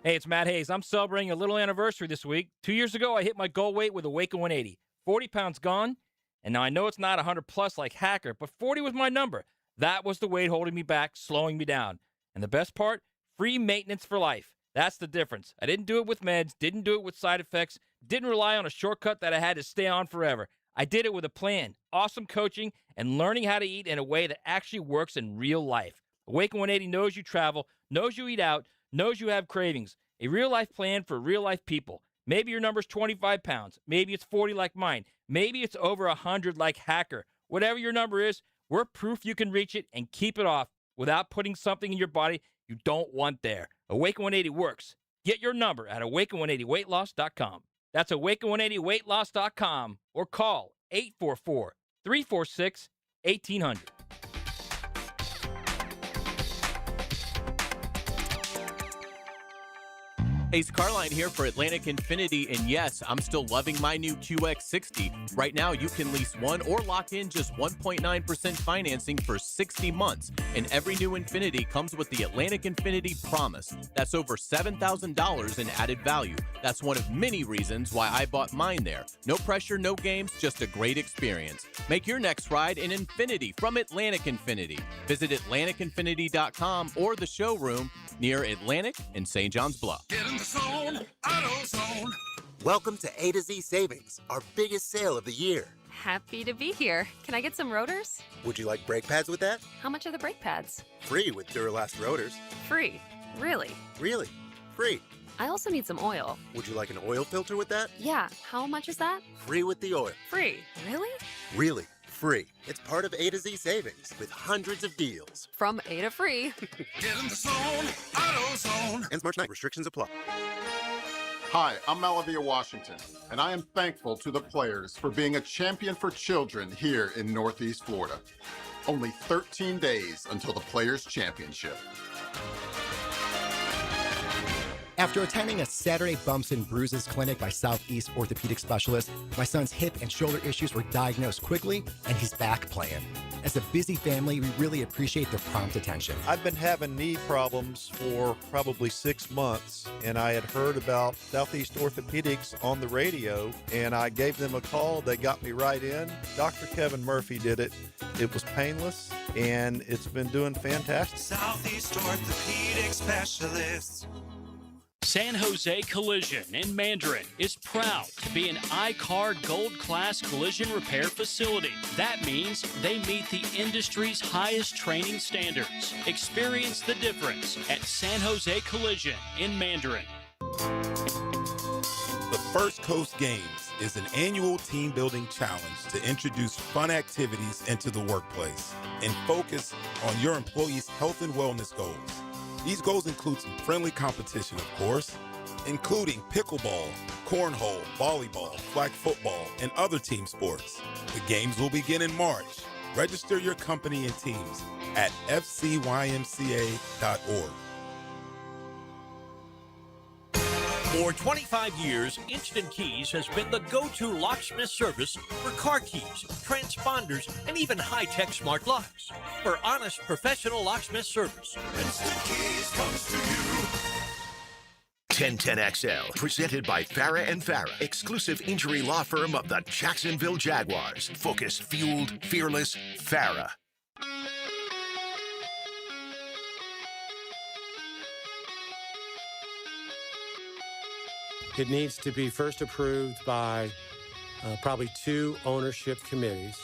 Hey, it's Matt Hayes. I'm celebrating a little anniversary this week. 2 years ago, I hit my goal weight with Awaken 180. 40 pounds gone. And now I know it's not 100 plus like Hacker, but 40 was my number. That was the weight holding me back, slowing me down. And the best part, free maintenance for life. That's the difference. I didn't do it with meds, didn't do it with side effects, didn't rely on a shortcut that I had to stay on forever. I did it with a plan, awesome coaching, and learning how to eat in a way that actually works in real life. Awaken 180 knows you travel, knows you eat out, knows you have cravings. A real-life plan for real-life people. Maybe your number's 25 pounds. Maybe it's 40 like mine. Maybe it's over 100 like Hacker. Whatever your number is, we're proof you can reach it and keep it off without putting something in your body you don't want there. Awaken 180 works. Get your number at awaken180weightloss.com. That's awaken180weightloss.com or call 844-346-1800. Ace Carline here for Atlantic Infinity, and yes, I'm still loving my new QX60. Right now, you can lease one or lock in just 1.9% financing for 60 months, and every new Infinity comes with the Atlantic Infinity Promise. That's over $7,000 in added value. That's one of many reasons why I bought mine there. No pressure, no games, just a great experience. Make your next ride an Infinity from Atlantic Infinity. Visit AtlanticInfinity.com or the showroom near Atlantic and St. John's Bluff. Get in the zone, AutoZone. Welcome to A to Z Savings, our biggest sale of the year. Happy to be here. Can I get some rotors? Would you like brake pads with that? How much are the brake pads? Free with Duralast rotors. Free. Really? Really? Free. I also need some oil. Would you like an oil filter with that? Yeah. How much is that? Free with the oil. Free. Really? Really. Free. It's part of A to Z Savings with hundreds of deals. From A to free. Get in the zone, AutoZone. Ends March 9th. Restrictions apply. Hi, I'm Malavia Washington, and I am thankful to the players for being a champion for children here in Northeast Florida. Only 13 days until the Players' Championship. After attending a Saturday Bumps and Bruises clinic by Southeast orthopedic specialists, my son's hip and shoulder issues were diagnosed quickly, and he's back playing. As a busy family, we really appreciate their prompt attention. I've been having knee problems for probably 6 months, and I had heard about Southeast Orthopedics on the radio, and I gave them a call. They got me right in. Dr. Kevin Murphy did it. It was painless, and it's been doing fantastic. Southeast Orthopedic Specialists. San Jose Collision in Mandarin is proud to be an I-CAR Gold Class collision repair facility. That means they meet the industry's highest training standards. Experience the difference at San Jose Collision in Mandarin. The First Coast Games is an annual team-building challenge to introduce fun activities into the workplace and focus on your employees' health and wellness goals. These goals include some friendly competition, of course, including pickleball, cornhole, volleyball, flag football, and other team sports. The games will begin in March. Register your company and teams at fcymca.org. For 25 years, Instant Keys has been the go-to locksmith service for car keys, transponders, and even high-tech smart locks. For honest, professional locksmith service, Instant Keys comes to you. 1010XL, presented by Farah and Farah, exclusive injury law firm of the Jacksonville Jaguars. Focused, fueled, fearless, Farah. It needs to be first approved by probably 2 ownership committees.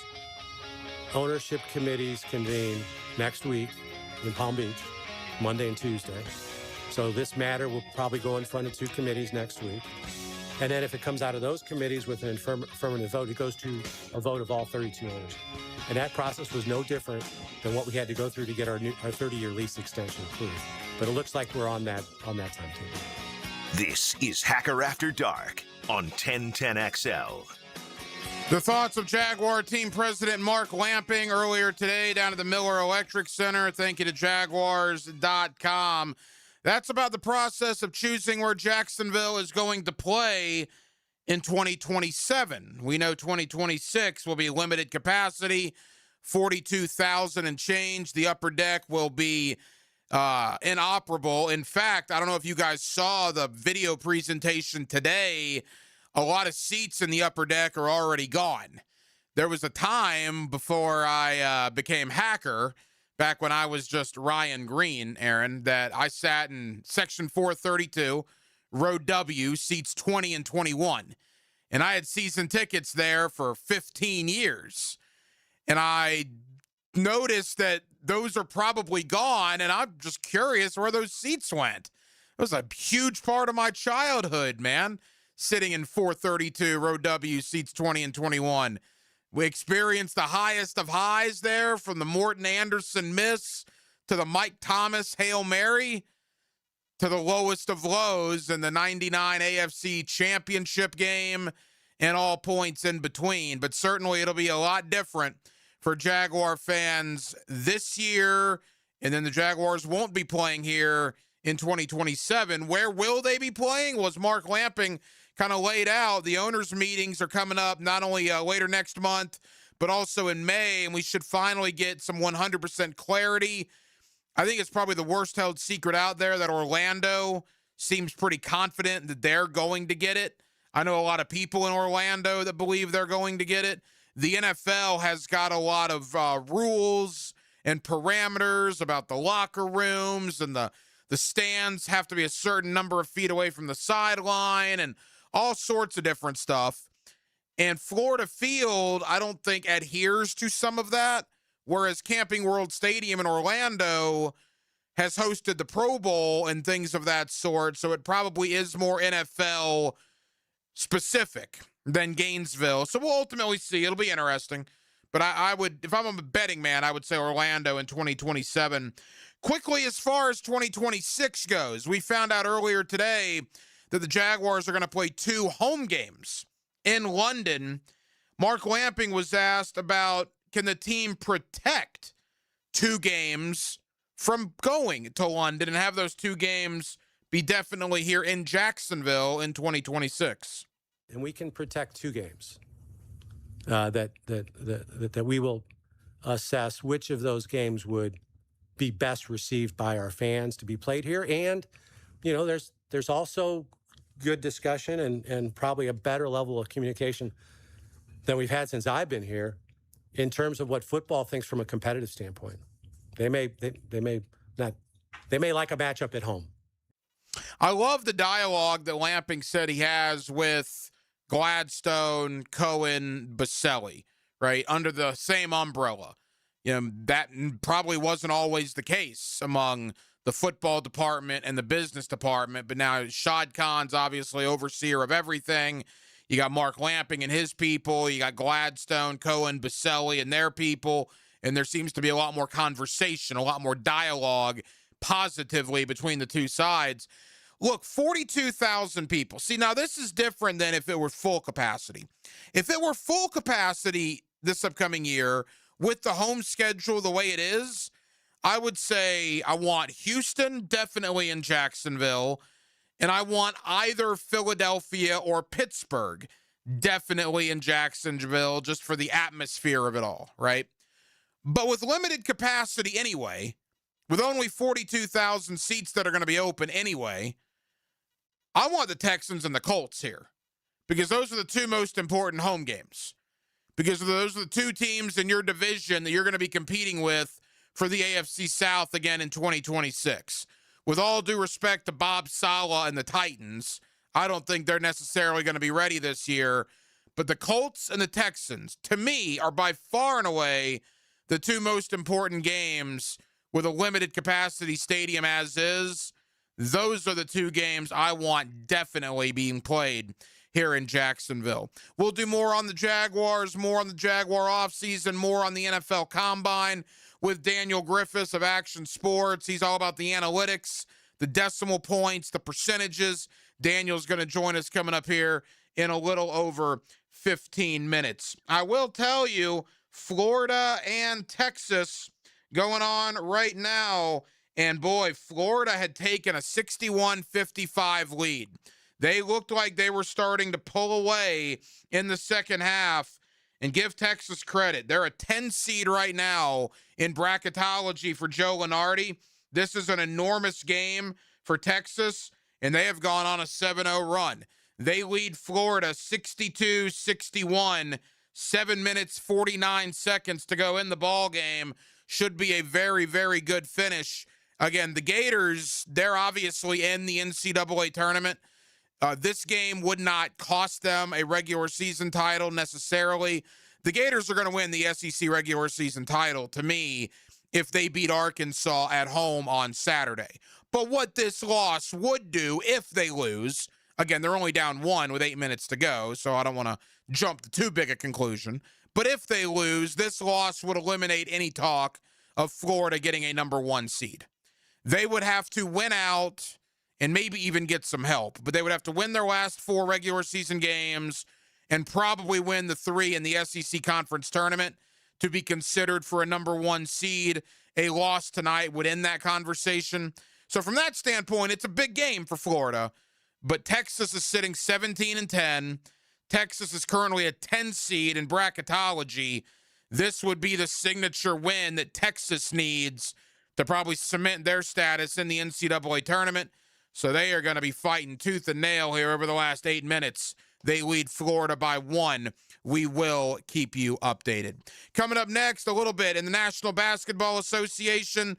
Ownership committees convene next week in Palm Beach, Monday and Tuesday. So this matter will probably go in front of 2 committees next week. And then if it comes out of those committees with an affirmative vote, it goes to a vote of all 32 owners. And that process was no different than what we had to go through to get our 30-year lease extension approved. But it looks like we're on that timetable. This is Hacker After Dark on 1010XL. The thoughts of Jaguar team president Mark Lamping earlier today down at the Miller Electric Center. Thank you to Jaguars.com. That's about the process of choosing where Jacksonville is going to play in 2027. We know 2026 will be limited capacity, 42,000 and change. The upper deck will be inoperable. In fact, I don't know if you guys saw the video presentation today. A lot of seats in the upper deck are already gone. There was a time before I became hacker, back when I was just Ryan Green, Aaron, that I sat in section 432, row W, seats 20 and 21. And I had season tickets there for 15 years. And I noticed that those are probably gone, and I'm just curious where those seats went. It was a huge part of my childhood, man. Sitting in 432 row W, seats 20 and 21. We experienced the highest of highs there, from the Morton Anderson miss to the Mike Thomas Hail Mary, to the lowest of lows in the 99 AFC Championship game, and all points in between. But certainly it'll be a lot different for Jaguar fans this year, and then the Jaguars won't be playing here in 2027. Where will they be playing? Well, as Mark Lamping kind of laid out, the owners' meetings are coming up not only later next month, but also in May, and we should finally get some 100% clarity. I think it's probably the worst held secret out there that Orlando seems pretty confident that they're going to get it. I know a lot of people in Orlando that believe they're going to get it. The NFL has got a lot of rules and parameters about the locker rooms, and the stands have to be a certain number of feet away from the sideline, and all sorts of different stuff. And Florida Field, I don't think, adheres to some of that, whereas Camping World Stadium in Orlando has hosted the Pro Bowl and things of that sort, so it probably is more NFL specific than Gainesville. So we'll ultimately see. It'll be interesting. But I would, if I'm a betting man, I would say Orlando in 2027. Quickly, as far as 2026 goes, we found out earlier today that the Jaguars are going to play 2 home games in London. Mark Lamping was asked about, can the team protect 2 games from going to London and have those 2 games be definitely here in Jacksonville in 2026? And we can protect 2 games that we will assess which of those games would be best received by our fans to be played here. And, you know, there's also good discussion and probably a better level of communication than we've had since I've been here in terms of what football thinks from a competitive standpoint. They may like a matchup at home. I love the dialogue that Lamping said he has with Gladstone, Cohen, Baselli, right, under the same umbrella. You know, that probably wasn't always the case among the football department and the business department, but now Shad Khan's obviously overseer of everything. You got Mark Lamping and his people. You got Gladstone, Cohen, Baselli and their people, and there seems to be a lot more conversation, a lot more dialogue positively between the two sides. Look, 42,000 people. See, now this is different than if it were full capacity. If it were full capacity this upcoming year with the home schedule the way it is, I would say I want Houston definitely in Jacksonville, and I want either Philadelphia or Pittsburgh definitely in Jacksonville just for the atmosphere of it all, right? But with limited capacity anyway, with only 42,000 seats that are going to be open anyway, I want the Texans and the Colts here because those are the 2 most important home games, because those are the 2 teams in your division that you're going to be competing with for the AFC South again in 2026. With all due respect to Bob Saleh and the Titans, I don't think they're necessarily going to be ready this year. But the Colts and the Texans, to me, are by far and away the 2 most important games with a limited capacity stadium as is. Those are the 2 games I want definitely being played here in Jacksonville. We'll do more on the Jaguars, more on the Jaguar offseason, more on the NFL Combine with Daniel Griffiths of Action Sports. He's all about the analytics, the decimal points, the percentages. Daniel's going to join us coming up here in a little over 15 minutes. I will tell you, Florida and Texas going on right now. And boy, Florida had taken a 61-55 lead. They looked like they were starting to pull away in the second half. And give Texas credit. They're a 10 seed right now in bracketology for Joe Lunardi. This is an enormous game for Texas, and they have gone on a 7-0 run. They lead Florida 62-61, 7 minutes, 49 seconds to go in the ball game. Should be a very, very good finish. Again, the Gators, they're obviously in the NCAA tournament. This game would not cost them a regular season title necessarily. The Gators are going to win the SEC regular season title, to me, if they beat Arkansas at home on Saturday. But what this loss would do if they lose, again, they're only down 1 with 8 minutes to go, so I don't want to jump to too big a conclusion. But if they lose, this loss would eliminate any talk of Florida getting a number 1 seed. They would have to win out and maybe even get some help, but they would have to win their last 4 regular season games and probably win the 3 in the SEC Conference Tournament to be considered for a number 1 seed. A loss tonight would end that conversation. So from that standpoint, it's a big game for Florida, but Texas is sitting 17-10. Texas is currently a 10 seed in bracketology. This would be the signature win that Texas needs to probably cement their status in the NCAA tournament. So they are going to be fighting tooth and nail here over the last 8 minutes. They lead Florida by 1. We will keep you updated. Coming up next, a little bit in the National Basketball Association,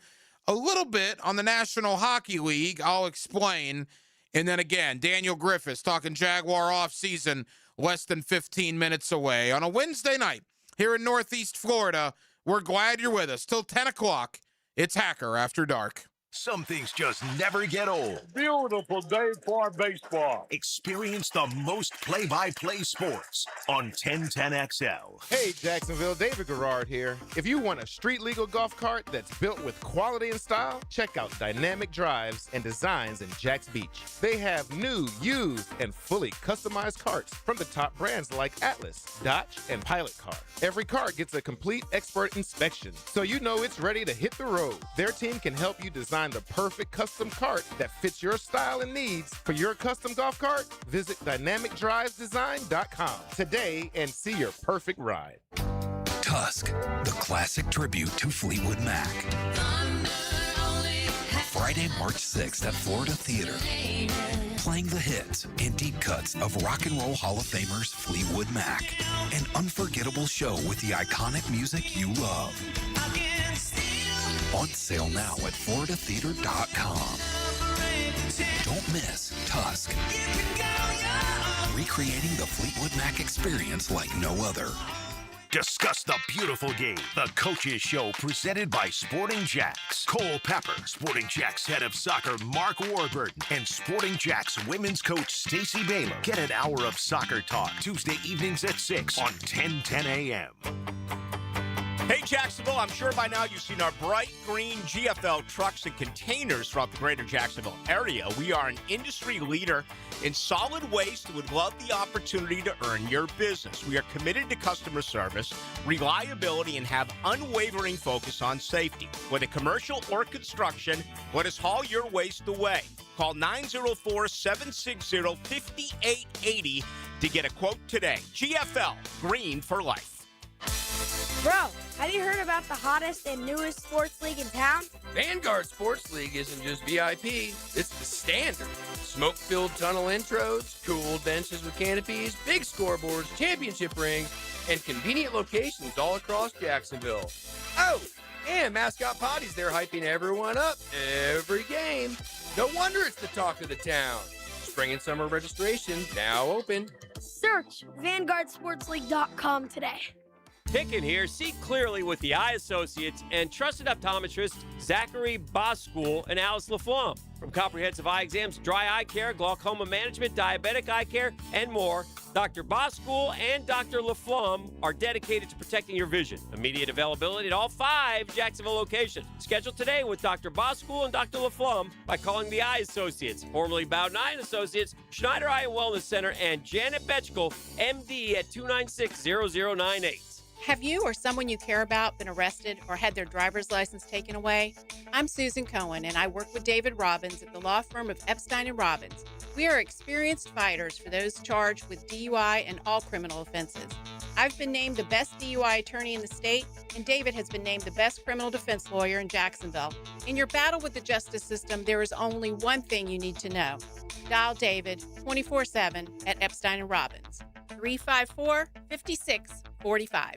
a little bit on the National Hockey League. I'll explain. And then again, Daniel Griffiths talking Jaguar offseason less than 15 minutes away on a Wednesday night here in Northeast Florida. We're glad you're with us. Till 10 o'clock, it's Hacker After Dark. Some things just never get old. Beautiful day for baseball. Experience the most play-by-play sports on 1010XL. Hey, Jacksonville, David Garrard here. If you want a street-legal golf cart that's built with quality and style, check out Dynamic Drives and Designs in Jacks Beach. They have new, used, and fully customized carts from the top brands like Atlas, Dodge, and Pilot Car. Every cart gets a complete expert inspection, so you know it's ready to hit the road. Their team can help you design the perfect custom cart that fits your style and needs. For your custom golf cart, visit dynamicdrivesdesign.com today and see your perfect ride. Tusk, the classic tribute to Fleetwood Mac. Friday, March 6th at Florida Theater. Playing the hits and deep cuts of Rock and Roll Hall of Famers Fleetwood Mac. An unforgettable show with the iconic music you love. On sale now at floridatheater.com. Don't miss Tusk. Recreating the Fleetwood Mac experience like no other. Discuss the beautiful game. The Coaches Show presented by Sporting Jacks. Cole Pepper, Sporting Jacks head of soccer Mark Warburton, and Sporting Jacks women's coach Stacey Baylor. Get an hour of soccer talk Tuesday evenings at 6 on 1010 a.m. Hey, Jacksonville, I'm sure by now you've seen our bright green GFL trucks and containers throughout the greater Jacksonville area. We are an industry leader in solid waste and would love the opportunity to earn your business. We are committed to customer service, reliability, and have unwavering focus on safety. Whether commercial or construction, let us haul your waste away. Call 904-760-5880 to get a quote today. GFL, green for life. Bro, have you heard about the hottest and newest sports league in town? Vanguard Sports League isn't just VIP, it's the standard. Smoke-filled tunnel intros, cool benches with canopies, big scoreboards, championship rings, and convenient locations all across Jacksonville. Oh, and Mascot Potty's there hyping everyone up every game. No wonder it's the talk of the town. Spring and summer registration now open. Search VanguardSportsLeague.com today. Ticket here. See clearly with the Eye Associates and trusted optometrists Zachary Boskool and Alice LaFlamme. From comprehensive eye exams, dry eye care, glaucoma management, diabetic eye care, and more, Dr. Boskool and Dr. LaFlamme are dedicated to protecting your vision. Immediate availability at all 5 Jacksonville locations. Schedule today with Dr. Boskool and Dr. LaFlamme by calling the Eye Associates, formerly Bowden Eye Associates, Schneider Eye and Wellness Center, and Janet Betchkel, MD at 296-0098. Have you or someone you care about been arrested or had their driver's license taken away? I'm Susan Cohen, and I work with David Robbins at the law firm of Epstein & Robbins. We are experienced fighters for those charged with DUI and all criminal offenses. I've been named the best DUI attorney in the state, and David has been named the best criminal defense lawyer in Jacksonville. In your battle with the justice system, there is only one thing you need to know. Dial David 24/7 at Epstein & Robbins, 354-5645.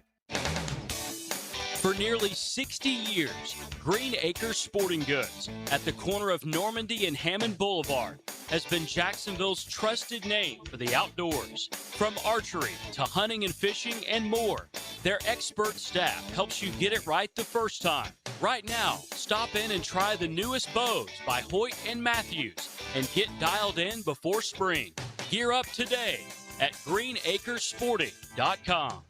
For nearly 60 years, Green Acres Sporting Goods at the corner of Normandy and Hammond Boulevard has been Jacksonville's trusted name for the outdoors. From archery to hunting and fishing and more, their expert staff helps you get it right the first time. Right now, stop in and try the newest bows by Hoyt and Matthews and get dialed in before spring. Gear up today at greenacresporting.com.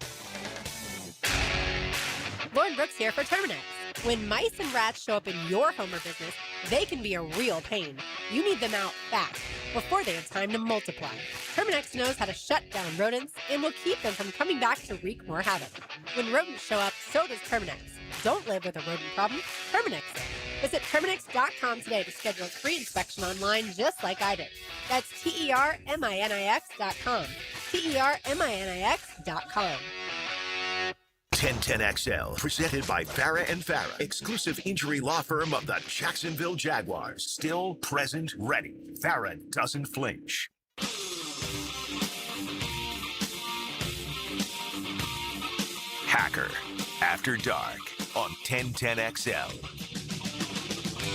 Lauren Brooks here for Terminix. When mice and rats show up in your home or business, they can be a real pain. You need them out fast before they have time to multiply. Terminix knows how to shut down rodents and will keep them from coming back to wreak more havoc. When rodents show up, so does Terminix. Don't live with a rodent problem, Terminix it. Visit Terminix.com today to schedule a free inspection online just like I did. That's TERMINIX.com. TERMINIX.com. 1010XL, presented by Farah and Farah, exclusive injury law firm of the Jacksonville Jaguars. Still present, ready. Farah doesn't flinch. Hacker, After Dark on 1010XL.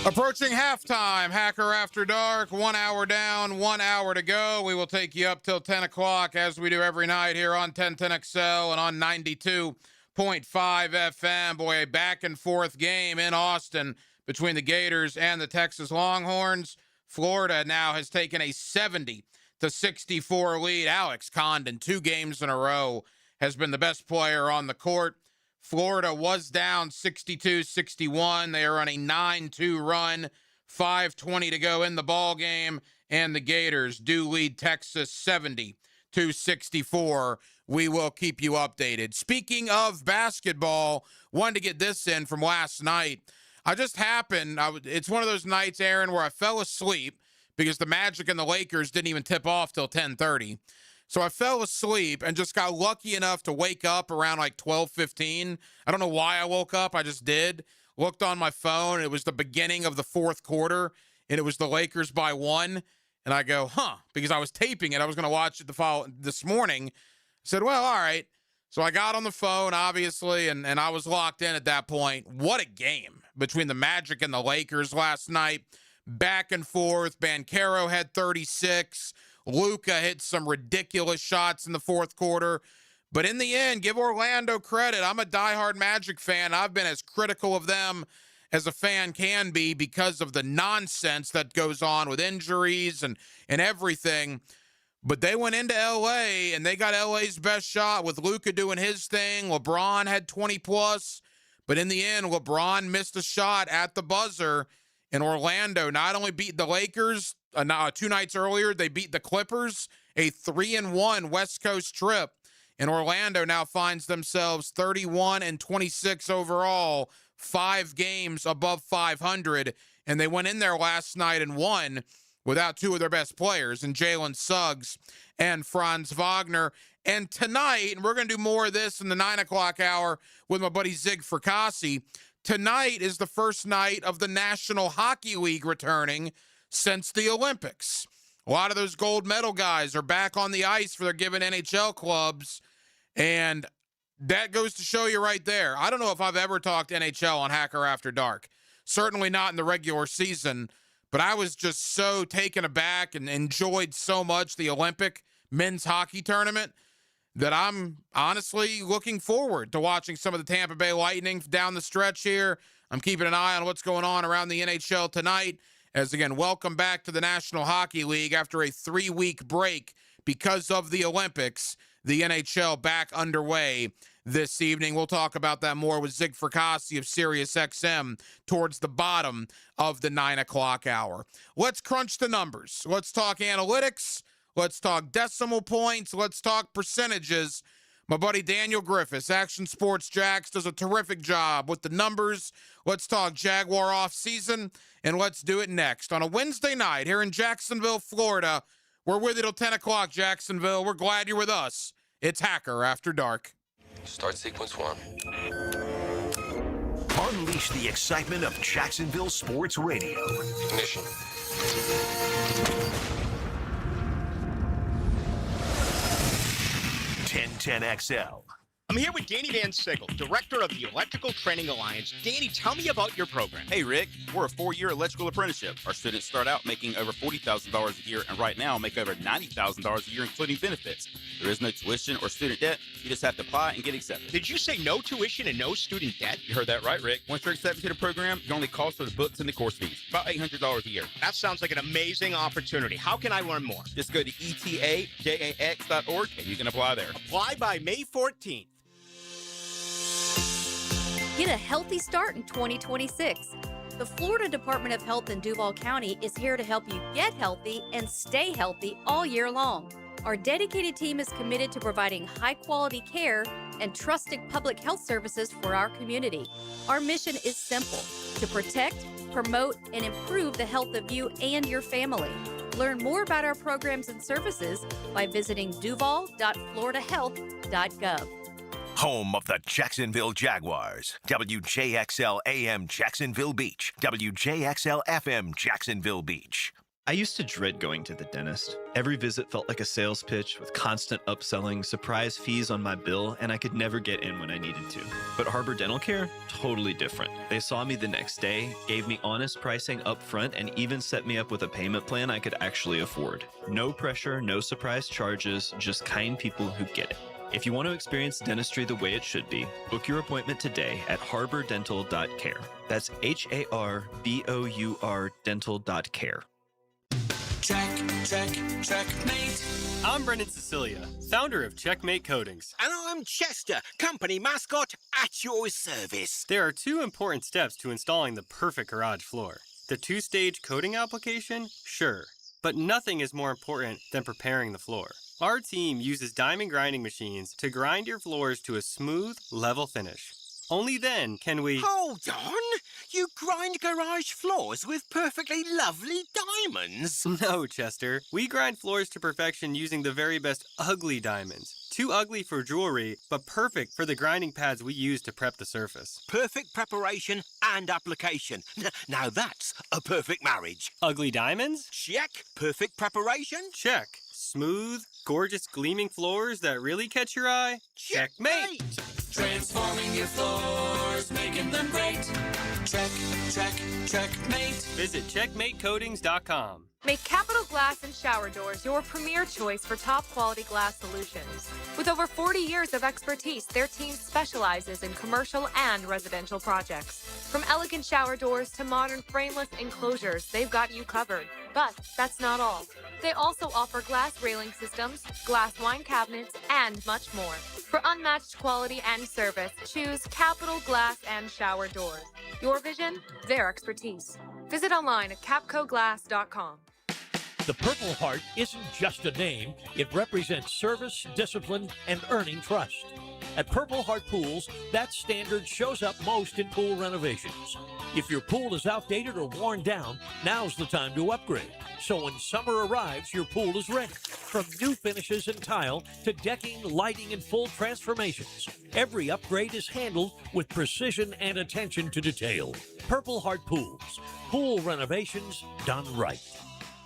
Approaching halftime, Hacker After Dark, 1 hour down, 1 hour to go. We will take you up till 10 o'clock as we do every night here on 1010XL and on 92.5 FM. Boy, a back and forth game in Austin between the Gators and the Texas Longhorns. Florida now has taken a 70-64 lead. Alex Condon, 2 games in a row, has been the best player on the court. Florida was down 62-61. They are on a 9-2 run, 5:20 to go in the ball game, and the Gators do lead Texas 70-64. We will keep you updated. Speaking of basketball, wanted to get this in from last night. It's one of those nights, Aaron, where I fell asleep because the Magic and the Lakers didn't even tip off till 10:30. So I fell asleep and just got lucky enough to wake up around like 12:15. I don't know why I woke up. I just did. Looked on my phone. It was the beginning of the fourth quarter, and it was the Lakers by 1. And I go, because I was taping it. I was going to watch it this morning. I said, well, all right. So I got on the phone, obviously, and I was locked in at that point. What a game between the Magic and the Lakers last night. Back and forth. Banchero had 36. Luka hit some ridiculous shots in the fourth quarter. But in the end, give Orlando credit. I'm a diehard Magic fan. I've been as critical of them as a fan can be because of the nonsense that goes on with injuries and everything. But they went into L.A., and they got L.A.'s best shot with Luka doing his thing. LeBron had 20+. But in the end, LeBron missed a shot at the buzzer. And Orlando not only beat the Lakers 2 nights earlier, they beat the Clippers, a 3-1 West Coast trip. And Orlando now finds themselves 31-26 overall, 5 games above 500. And they went in there last night and won without 2 of their best players, and Jalen Suggs and Franz Wagner. And tonight, and we're going to do more of this in the 9 o'clock hour with my buddy Zig Fracassi, tonight is the first night of the National Hockey League returning since the Olympics. A lot of those gold medal guys are back on the ice for their given NHL clubs, and that goes to show you right there. I don't know if I've ever talked NHL on Hacker After Dark. Certainly not in the regular season, but I was just so taken aback and enjoyed so much the Olympic men's hockey tournament that I'm honestly looking forward to watching some of the Tampa Bay Lightning down the stretch here. I'm keeping an eye on what's going on around the NHL tonight. As again, welcome back to the National Hockey League after a 3-week break because of the Olympics. The NHL back underway this evening. We'll talk about that more with Zig Fracassi of SiriusXM towards the bottom of the 9 o'clock hour. Let's crunch the numbers. Let's talk analytics. Let's talk decimal points. Let's talk percentages. My buddy Daniel Griffiths, Action Sports Jacks, does a terrific job with the numbers. Let's talk Jaguar offseason, and let's do it next on a Wednesday night here in Jacksonville, Florida. We're with you till 10 o'clock, Jacksonville. We're glad you're with us. It's Hacker After Dark. Start sequence 1. Unleash the excitement of Jacksonville Sports Radio. Ignition. 1010XL. I'm here with Danny Van Sickle, Director of the Electrical Training Alliance. Danny, tell me about your program. Hey, Rick. We're a 4-year electrical apprenticeship. Our students start out making over $40,000 a year, and right now make over $90,000 a year, including benefits. There is no tuition or student debt. You just have to apply and get accepted. Did you say no tuition and no student debt? You heard that right, Rick. Once you're accepted to the program, your only cost for the books and the course fees. About $800 a year. That sounds like an amazing opportunity. How can I learn more? Just go to etajax.org and you can apply there. Apply by May 14th. Get a healthy start in 2026. The Florida Department of Health in Duval County is here to help you get healthy and stay healthy all year long. Our dedicated team is committed to providing high-quality care and trusted public health services for our community. Our mission is simple: to protect, promote, and improve the health of you and your family. Learn more about our programs and services by visiting duval.floridahealth.gov. Home of the Jacksonville Jaguars. WJXL AM Jacksonville Beach. WJXL FM Jacksonville Beach. I used to dread going to the dentist. Every visit felt like a sales pitch with constant upselling, surprise fees on my bill, and I could never get in when I needed to. But Harbor Dental Care? Totally different. They saw me the next day, gave me honest pricing up front, and even set me up with a payment plan I could actually afford. No pressure, no surprise charges, just kind people who get it. If you want to experience dentistry the way it should be, book your appointment today at harbordental.care. That's HARBOUR dental.care. Checkmate. I'm Brendan Cecilia, founder of Checkmate Coatings. And I'm Chester, company mascot at your service. There are two important steps to installing the perfect garage floor. The two-stage coating application, sure, but nothing is more important than preparing the floor. Our team uses diamond grinding machines to grind your floors to a smooth, level finish. Only then can we... Hold on! You grind garage floors with perfectly lovely diamonds? No, Chester. We grind floors to perfection using the very best ugly diamonds. Too ugly for jewelry, but perfect for the grinding pads we use to prep the surface. Perfect preparation and application. Now that's a perfect marriage. Ugly diamonds? Check. Perfect preparation? Check. Smooth, gorgeous gleaming floors that really catch your eye? Checkmate! Transforming your floors, making them great. Checkmate. Visit checkmatecoatings.com. Make Capital Glass and Shower Doors your premier choice for top quality glass solutions. With over 40 years of expertise, their team specializes in commercial and residential projects. From elegant shower doors to modern frameless enclosures, they've got you covered. But that's not all. They also offer glass railing systems, glass wine cabinets, and much more. For unmatched quality and service, choose Capital Glass and Shower Doors. Your vision, their expertise. Visit online at capcoglass.com. The Purple Heart isn't just a name, it represents service, discipline, and earning trust. At Purple Heart Pools, that standard shows up most in pool renovations. If your pool is outdated or worn down, now's the time to upgrade. So when summer arrives, your pool is ready. From new finishes and tile to decking, lighting, and full transformations, every upgrade is handled with precision and attention to detail. Purple Heart Pools. Pool renovations done right.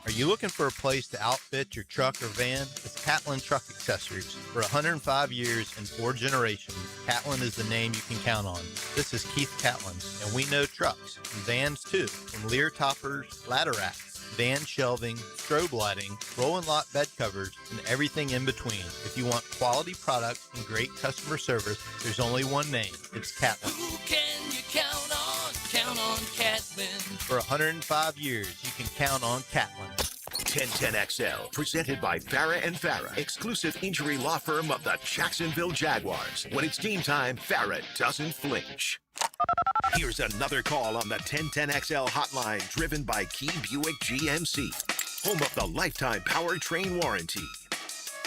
Are you looking for a place to outfit your truck or van? It's Catlin Truck Accessories. For 105 years and 4 generations, Catlin is the name you can count on. This is Keith Catlin, and we know trucks and vans too, from Lear toppers, ladder racks, van shelving, strobe lighting, roll and lock bed covers, and everything in between. If you want quality products and great customer service, there's only one name. It's Catlin. Who can you count on? Count on Catlin. For 105 years, you can count on Catlin. 1010XL, presented by Farah and Farah, exclusive injury law firm of the Jacksonville Jaguars. When it's game time, Farah doesn't flinch. Here's another call on the 1010XL hotline, driven by Key Buick GMC, home of the lifetime powertrain warranty.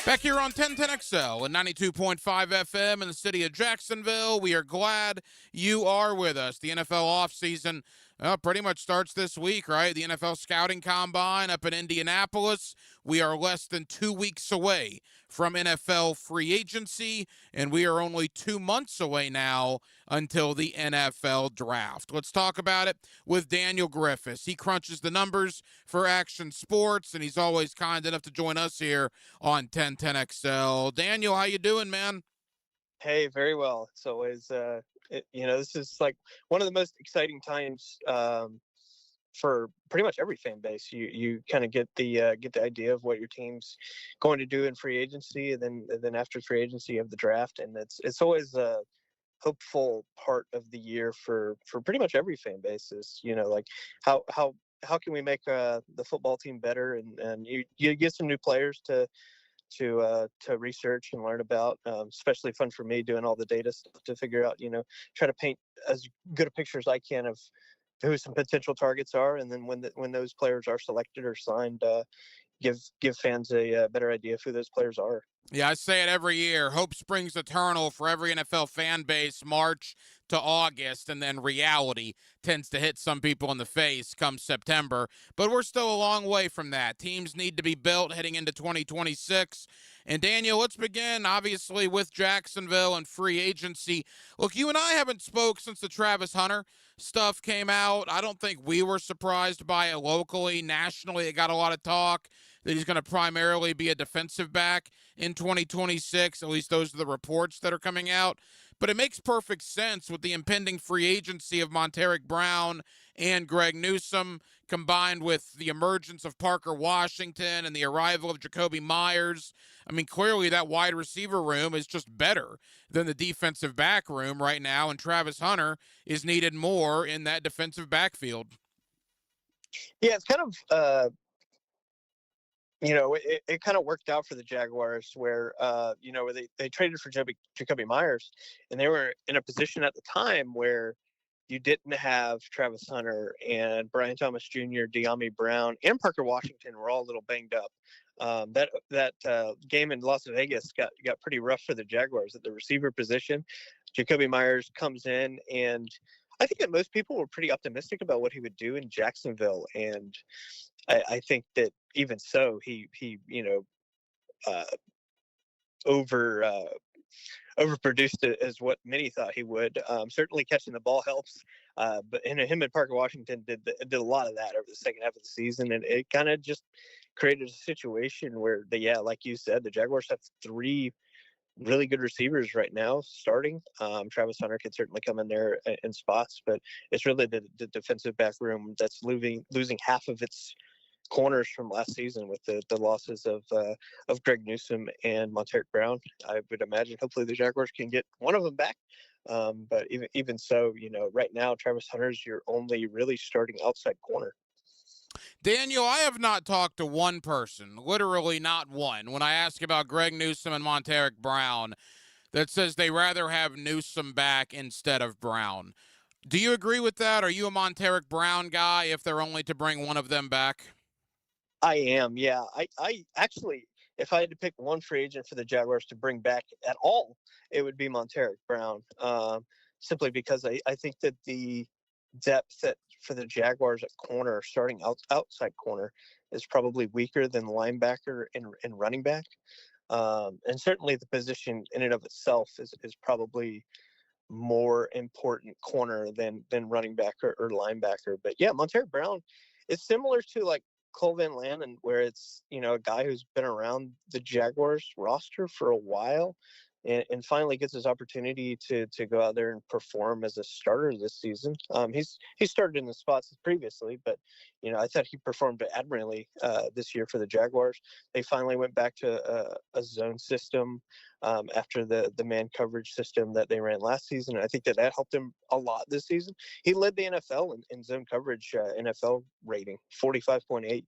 Back here on 1010XL and 92.5 FM in the city of Jacksonville. We are glad you are with us. The NFL offseason pretty much starts this week, right? The NFL Scouting Combine up in Indianapolis. We are less than 2 weeks away from NFL free agency, and we are only 2 months away now until the NFL draft. Let's talk about it with Daniel Griffiths. He crunches the numbers for Action Sports, and he's always kind enough to join us here on 1010XL. Daniel, how you doing, man? Hey, very well. It's always, this is like one of the most exciting times for pretty much every fan base. You kind of get the idea of what your team's going to do in free agency, and then after free agency, you have the draft, and it's always a hopeful part of the year for pretty much every fan base. Is like how can we make the football team better, and you get some new players to research and learn about. Especially fun for me doing all the data stuff to figure out, try to paint as good a picture as I can of who some potential targets are, and then when those players are selected or signed, give fans a better idea of who those players are. Yeah, I say it every year. Hope springs eternal for every NFL fan base, March to August, and then reality tends to hit some people in the face come September. But we're still a long way from that. Teams need to be built heading into 2026. And Daniel, let's begin, obviously, with Jacksonville and free agency. Look, you and I haven't spoke since the Travis Hunter stuff came out. I don't think we were surprised by it locally. Nationally, it got a lot of talk that he's going to primarily be a defensive back in 2026. At least those are the reports that are coming out. But it makes perfect sense with the impending free agency of Montaric Brown and Greg Newsome, combined with the emergence of Parker Washington and the arrival of Jacoby Myers. I mean, clearly that wide receiver room is just better than the defensive back room right now, and Travis Hunter is needed more in that defensive backfield. Yeah, it's kind of it kind of worked out for the Jaguars where where they traded for Jacoby Myers, and they were in a position at the time where you didn't have Travis Hunter, and Brian Thomas Jr., De'Ami Brown, and Parker Washington were all a little banged up. That game in Las Vegas got pretty rough for the Jaguars at the receiver position. Jacoby Myers comes in, and I think that most people were pretty optimistic about what he would do in Jacksonville, and I think that even so, he overproduced it as what many thought he would. Certainly catching the ball helps, but him and Parker Washington did a lot of that over the second half of the season, and it kind of just created a situation where like you said, the Jaguars have three really good receivers right now starting. Travis Hunter could certainly come in there in spots, but it's really the defensive back room that's losing half of its corners from last season with the losses of Greg Newsome and Montaric Brown. I would imagine hopefully the Jaguars can get one of them back. But even so, right now Travis Hunter's your only really starting outside corner. Daniel, I have not talked to one person, literally not one, when I ask about Greg Newsome and Montaric Brown that says they rather have Newsome back instead of Brown. Do you agree with that? Are you a Montaric Brown guy if they're only to bring one of them back? I am, yeah. I actually, if I had to pick one free agent for the Jaguars to bring back at all, it would be Montaric Brown, simply because I think that the depth for the Jaguars at corner, starting outside corner, is probably weaker than linebacker and running back. And certainly the position in and of itself is probably more important corner than running back or linebacker. But yeah, Montaric Brown is similar to like Cole Van Lannon, where it's, a guy who's been around the Jaguars roster for a while and finally gets his opportunity to go out there and perform as a starter this season. He started in the spots previously, but I thought he performed admirably this year for the Jaguars. They finally went back to a zone system after the man coverage system that they ran last season. And I think that helped him a lot this season. He led the NFL in zone coverage NFL rating, 45.8.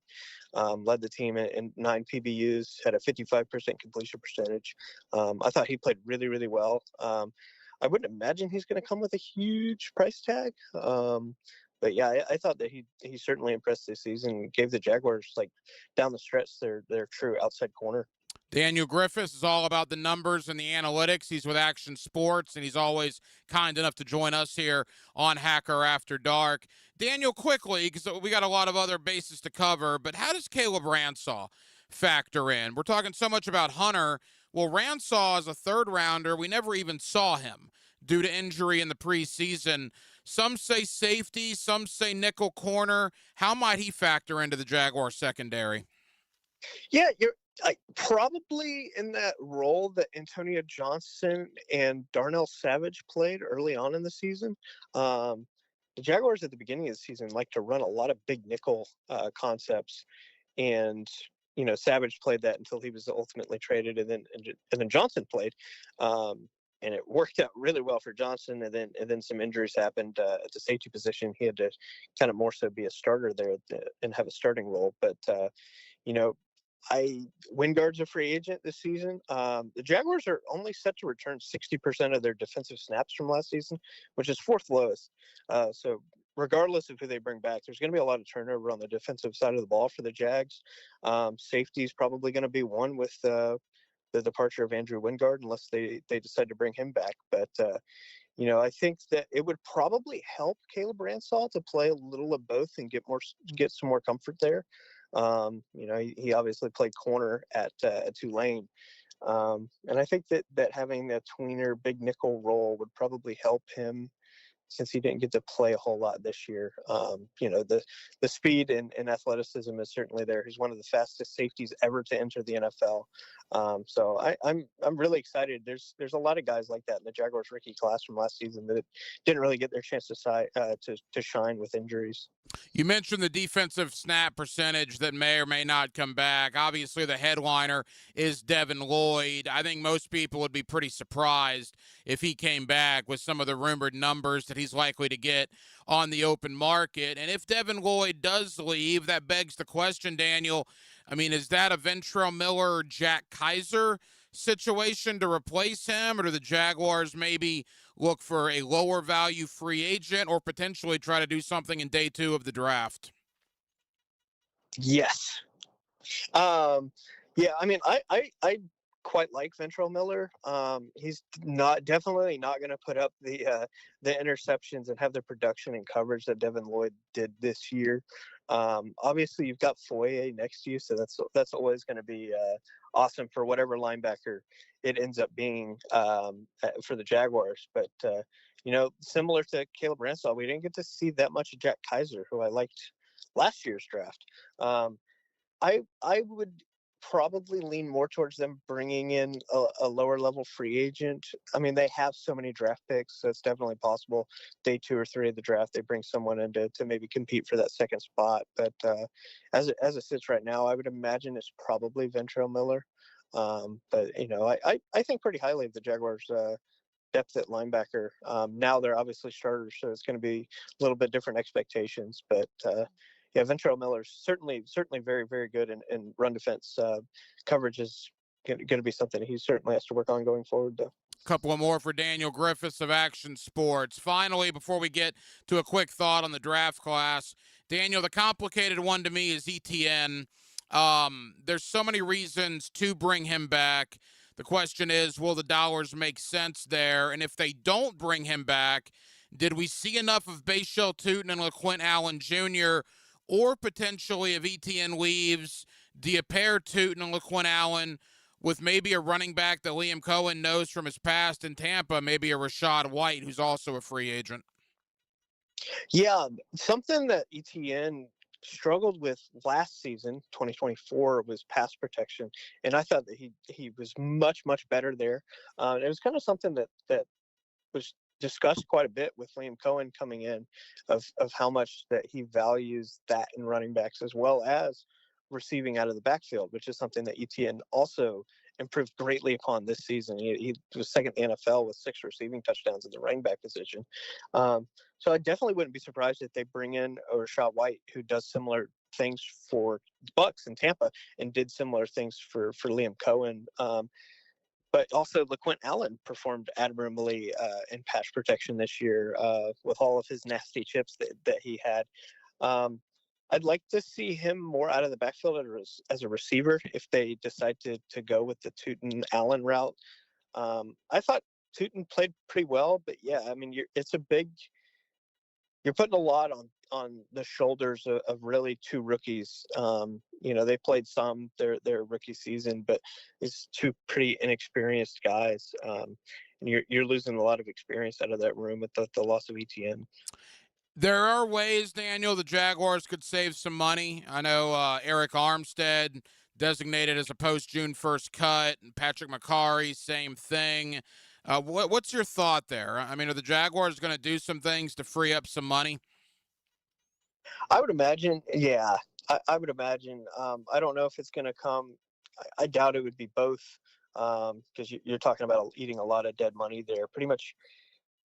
Led the team in 9 PBUs, had a 55% completion percentage. I thought he played really, really well. I wouldn't imagine he's going to come with a huge price tag. But yeah, I thought that he certainly impressed this season. Gave the Jaguars, like, down the stretch, their true outside corner. Daniel Griffiths is all about the numbers and the analytics. He's with Action Sports, and he's always kind enough to join us here on Hacker After Dark. Daniel, quickly, because we got a lot of other bases to cover, but how does Caleb Ransaw factor in? We're talking so much about Hunter. Well, Ransaw is a third-rounder. We never even saw him due to injury in the preseason. Some say safety, some say nickel corner. How might he factor into the Jaguar secondary? Yeah, Probably in that role that Antonio Johnson and Darnell Savage played early on in the season. The Jaguars at the beginning of the season like to run a lot of big nickel concepts, and Savage played that until he was ultimately traded, and then Johnson played, and it worked out really well for Johnson. And then some injuries happened at the safety position. He had to kind of more so be a starter there and have a starting role. But Wingard's a free agent this season. The Jaguars are only set to return 60% of their defensive snaps from last season, which is fourth lowest. So regardless of who they bring back, there's going to be a lot of turnover on the defensive side of the ball for the Jags. Safety is probably going to be one with the departure of Andrew Wingard, unless they decide to bring him back. But I think that it would probably help Caleb Ransall to play a little of both and get some more comfort there. He obviously played corner at Tulane. And I think that having a tweener big nickel role would probably help him, since he didn't get to play a whole lot this year. The speed and athleticism is certainly there. He's one of the fastest safeties ever to enter the NFL. So I'm really excited. There's a lot of guys like that in the Jaguars rookie class from last season that didn't really get their chance to shine with injuries. You mentioned the defensive snap percentage that may or may not come back. Obviously, the headliner is Devin Lloyd. I think most people would be pretty surprised if he came back with some of the rumored numbers that he's likely to get on the open market. And if Devin Lloyd does leave, that begs the question, Daniel, I mean, is that a Ventrell Miller, Jack Kaiser situation to replace him, or do the Jaguars maybe look for a lower value free agent or potentially try to do something in day 2 of the draft? Yes. Yeah, I mean, I quite like Ventrell Miller. He's definitely not going to put up the interceptions and have the production and coverage that Devin Lloyd did this year. Obviously, you've got Foye next to you, so that's always going to be awesome for whatever linebacker it ends up being for the Jaguars. But similar to Caleb Ransall, we didn't get to see that much of Jack Kaiser, who I liked last year's draft. I would probably lean more towards them bringing in a lower level free agent. I mean, they have so many draft picks, so it's definitely possible day 2 or 3 of the draft they bring someone in to maybe compete for that second spot. But as it sits right now, I would imagine it's probably Ventrell Miller. But I think pretty highly of the Jaguars' depth at linebacker. Now they're obviously starters, so it's going to be a little bit different expectations. But yeah, Ventrell Miller's certainly very, very good in run defense. Coverage is going to be something he certainly has to work on going forward, though. Couple of more for Daniel Griffiths of Action Sports. Finally, before we get to a quick thought on the draft class, Daniel, the complicated one to me is ETN. There's so many reasons to bring him back. The question is, will the dollars make sense there? And if they don't bring him back, did we see enough of Bashal Tutin and LaQuint Allen Jr., or potentially if ETN leaves, do you pair Tutin and LaQuint Allen with maybe a running back that Liam Cohen knows from his past in Tampa, maybe a Rashad White, who's also a free agent? Yeah, something that ETN struggled with last season, 2024, was pass protection, and I thought that he was much better there. It was kind of something that was discussed quite a bit with Liam Cohen coming in, of how much that he values that in running backs, as well as receiving out of the backfield, which is something that ETN also improved greatly upon this season. He was second in the NFL with 6 receiving touchdowns at the running back position. So I definitely wouldn't be surprised if they bring in a Rashad White, who does similar things for Bucks in Tampa and did similar things for Liam Cohen. But also LaQuint Allen performed admirably in pass protection this year with all of his nasty chips that he had. I'd like to see him more out of the backfield as a receiver if they decide to go with the Tutin-Allen route. I thought Tutin played pretty well, but yeah, I mean, you're putting a lot on the shoulders of really 2 rookies. They played some their rookie season, but it's 2 pretty inexperienced guys. And you're losing a lot of experience out of that room with the loss of ETN. There are ways, Daniel, the Jaguars could save some money. I know Eric Armstead designated as a post-June 1st cut, and Patrick McCarry, same thing. What's your thought there? I mean, are the Jaguars going to do some things to free up some money? I would imagine, yeah. I would imagine. I don't know if it's going to come. I doubt it would be both, because you're talking about eating a lot of dead money there. Pretty much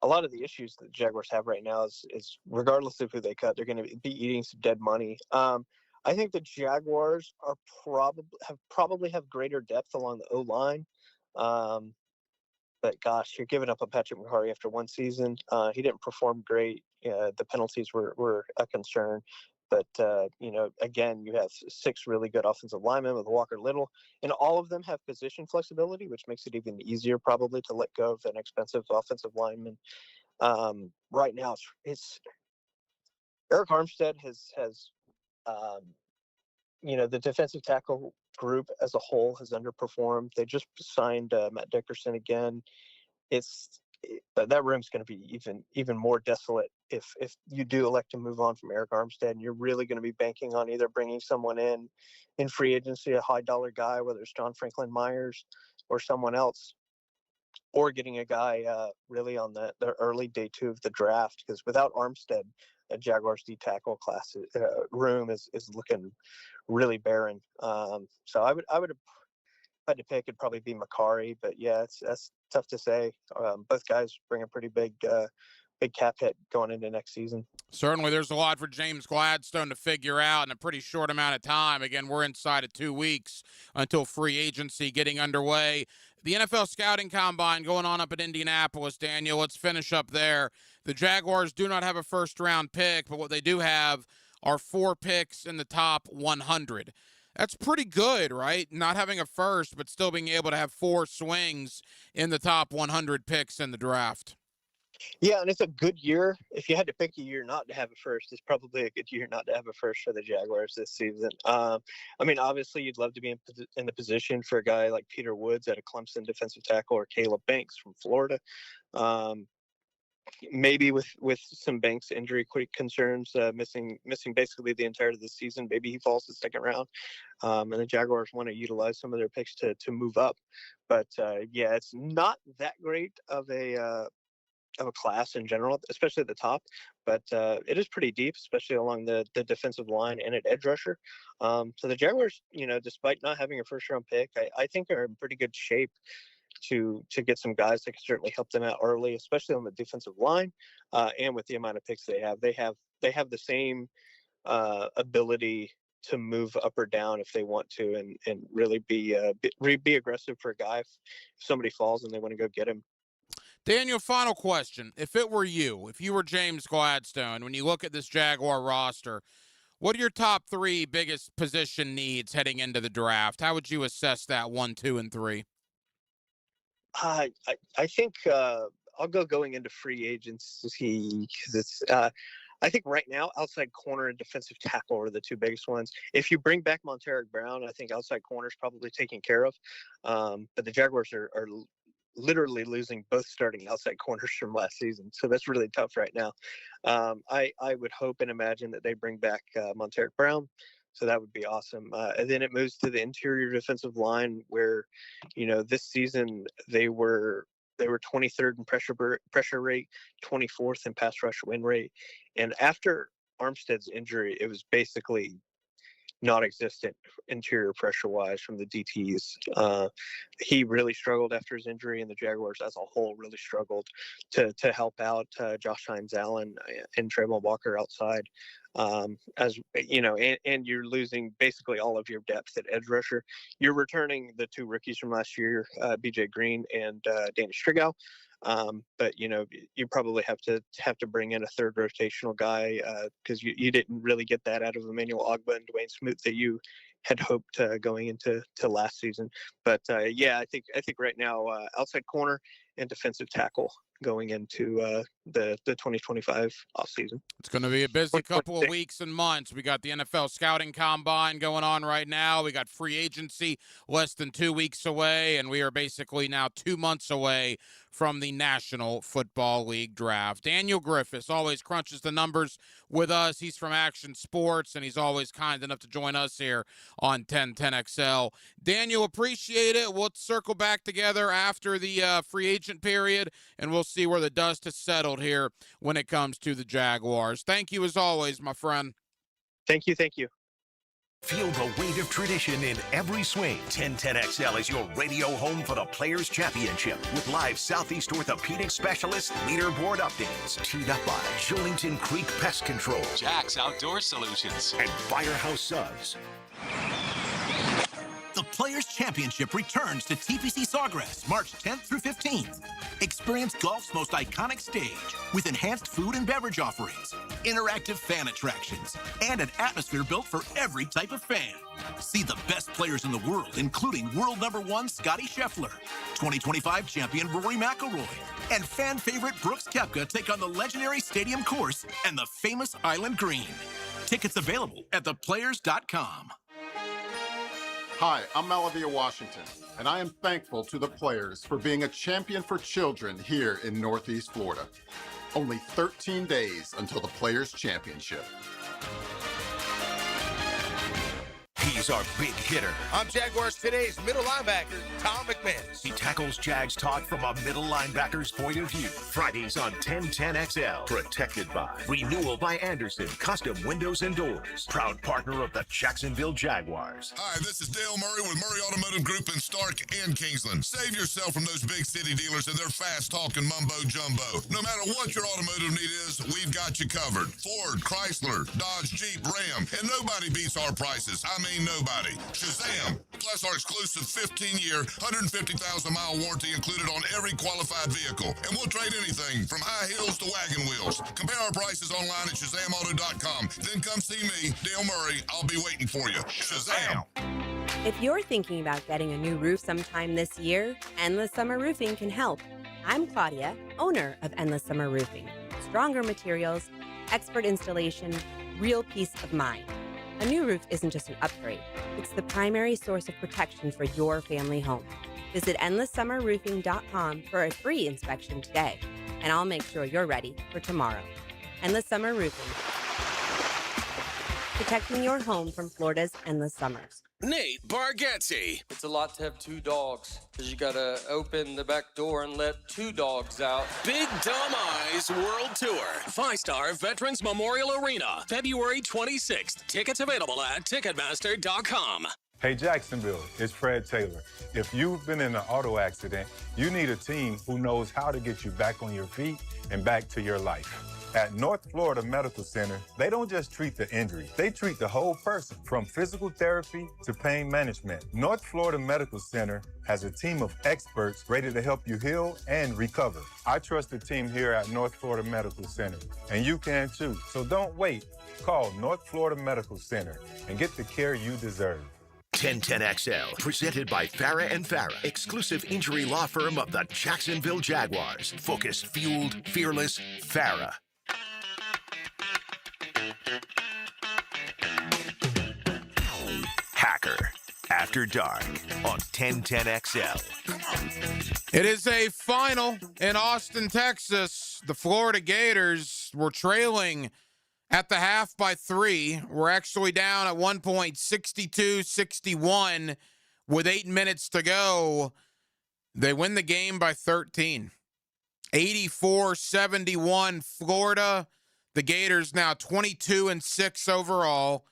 a lot of the issues that the Jaguars have right now is regardless of who they cut, they're going to be eating some dead money. I think the Jaguars are probably have greater depth along the O-line. But gosh, you're giving up on Patrick McCarry after one season. He didn't perform great. The penalties were a concern. But, again, you have 6 really good offensive linemen with Walker Little, and all of them have position flexibility, which makes it even easier probably to let go of an expensive offensive lineman. Right now, it's Eric Armstead has the defensive tackle group as a whole has underperformed. They just signed Matt Dickerson again. That room's going to be even more desolate if you do elect to move on from Eric Armstead, and you're really going to be banking on either bringing someone in free agency, a high dollar guy, whether it's John Franklin Myers or someone else, or getting a guy really on the early day 2 of the draft. Because without Armstead, a Jaguars D tackle class room is looking really barren. So I would have had to pick, it'd probably be McCarry, but yeah, that's tough to say. Both guys bring a pretty big cap hit going into next season. Certainly, there's a lot for James Gladstone to figure out in a pretty short amount of time. Again, we're inside of 2 weeks until free agency getting underway. The NFL Scouting Combine going on up in Indianapolis, Daniel. Let's finish up there. The Jaguars do not have a first-round pick, but what they do have are 4 picks in the top 100. That's pretty good, right? Not having a first, but still being able to have 4 swings in the top 100 picks in the draft. Yeah, and it's a good year. If you had to pick a year not to have a first, it's probably a good year not to have a first for the Jaguars this season. Obviously, you'd love to be in the position for a guy like Peter Woods at a Clemson defensive tackle, or Caleb Banks from Florida. Maybe with some Banks injury concerns, missing basically the entirety of the season, maybe he falls to the second round, and the Jaguars want to utilize some of their picks to move up. But it's not that great of a class in general, especially at the top, but it is pretty deep, especially along the defensive line and at edge rusher. So the Jaguars, despite not having a first round pick, I think are in pretty good shape to get some guys that can certainly help them out early, especially on the defensive line, and with the amount of picks they have. They have the same ability to move up or down if they want to, and really be aggressive for a guy if somebody falls and they want to go get him. Daniel, final question. If it were you, if you were James Gladstone, when you look at this Jaguar roster, what are your top 3 biggest position needs heading into the draft? How would you assess that 1, 2, and 3? I think I'll go going into free agency, because it's I think right now outside corner and defensive tackle are the 2 biggest ones. If you bring back Monteric Brown, I think outside corner is probably taken care of. But the Jaguars are literally losing both starting outside corners from last season, so that's really tough right now. I would hope and imagine that they bring back Monteric Brown, so that would be awesome. And then it moves to the interior defensive line, where this season they were 23rd in pressure rate, 24th in pass rush win rate, and after Armstead's injury, it was basically non-existent interior pressure-wise from the DTs. He really struggled after his injury, and the Jaguars as a whole really struggled to help out Josh Hines-Allen and Trayvon Walker outside. As you know, and you're losing basically all of your depth at edge rusher. You're returning the 2 rookies from last year, BJ Green and Danny Strigow. But you probably have to bring in a third rotational guy, because you didn't really get that out of Emmanuel Ogbah and Dwayne Smoot that you had hoped going into last season. But I think right now outside corner and defensive tackle going into the 2025 offseason. It's going to be a busy couple of weeks and months. We got the NFL scouting combine going on right now. We got free agency less than 2 weeks away, and we are basically now 2 months away from the National Football League draft. Daniel Griffiths always crunches the numbers with us. He's from Action Sports, and he's always kind enough to join us here on 1010XL. Daniel, appreciate it. We'll circle back together after the free agent period, and we'll see where the dust has settled here when it comes to the Jaguars. Thank you as always, my friend. Thank you. Feel the weight of tradition in every swing. 1010XL is your radio home for the Players' Championship with live Southeast Orthopedic Specialist leaderboard updates. Teed up by Shillington Creek Pest Control, Jack's Outdoor Solutions, and Firehouse Subs. The Players' Championship returns to TPC Sawgrass March 10th through 15th. Experience golf's most iconic stage with enhanced food and beverage offerings, interactive fan attractions, and an atmosphere built for every type of fan. See the best players in the world, including world #1 Scotty Scheffler, 2025 champion Rory McIlroy, and fan favorite Brooks Koepka take on the legendary Stadium Course and the famous Island Green. Tickets available at theplayers.com. Hi, I'm Malavia Washington, and I am thankful to the Players for being a champion for children here in Northeast Florida. Only 13 days until the Players' Championship. He's our big hitter. I'm Jaguars Today's middle linebacker, Tom McManus. He tackles Jags talk from a middle linebacker's point of view. Fridays on 1010XL. Protected by Renewal by Anderson Custom Windows and Doors. Proud partner of the Jacksonville Jaguars. Hi, this is Dale Murray with Murray Automotive Group in Stark and Kingsland. Save yourself from those big city dealers and their fast-talking mumbo-jumbo. No matter what your automotive need is, we've got you covered. Ford, Chrysler, Dodge, Jeep, Ram, and nobody beats our prices. I mean nobody. Shazam! Plus our exclusive 15-year, 150,000-mile warranty included on every qualified vehicle. And we'll trade anything from high heels to wagon wheels. Compare our prices online at ShazamAuto.com. Then come see me, Dale Murray. I'll be waiting for you. Shazam! If you're thinking about getting a new roof sometime this year, Endless Summer Roofing can help. I'm Claudia, owner of Endless Summer Roofing. Stronger materials, expert installation, real peace of mind. A new roof isn't just an upgrade. It's the primary source of protection for your family home. Visit EndlessSummerRoofing.com for a free inspection today, and I'll make sure you're ready for tomorrow. Endless Summer Roofing. Protecting your home from Florida's endless summers. Nate Bargatze. It's a lot to have two dogs, because you gotta open the back door and let two dogs out. Big Dumb Eyes World Tour. 5-star Veterans Memorial Arena, February 26th. Tickets available at Ticketmaster.com. Hey Jacksonville, it's Fred Taylor. If you've been in an auto accident, you need a team who knows how to get you back on your feet and back to your life. At North Florida Medical Center, they don't just treat the injury, they treat the whole person, from physical therapy to pain management. North Florida Medical Center has a team of experts ready to help you heal and recover. I trust the team here at North Florida Medical Center, and you can too. So don't wait. Call North Florida Medical Center and get the care you deserve. 1010XL, presented by Farah and Farah, exclusive injury law firm of the Jacksonville Jaguars. Focused, fueled, fearless, Farah. Hacker, After Dark on 1010XL. It is a final in Austin, Texas. The Florida Gators were trailing at the half by 3. We're actually down at 1 point, 62-61 with 8 minutes to go. They win the game by 13. 84-71 Florida. The Gators now 22-6 overall,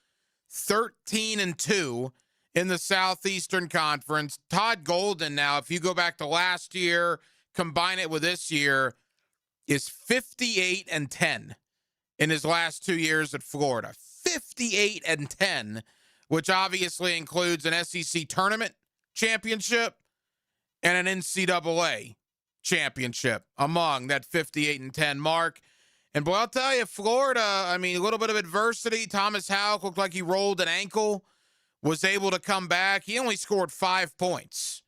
13-2 in the Southeastern Conference. Todd Golden now, if you go back to last year, combine it with this year, is 58-10 in his last 2 years at Florida. 58-10, which obviously includes an SEC tournament championship and an NCAA championship among that 58-10 mark. And boy, I'll tell you, Florida, I mean, a little bit of adversity. Thomas Houck looked like he rolled an ankle, was able to come back. He only scored 5 points.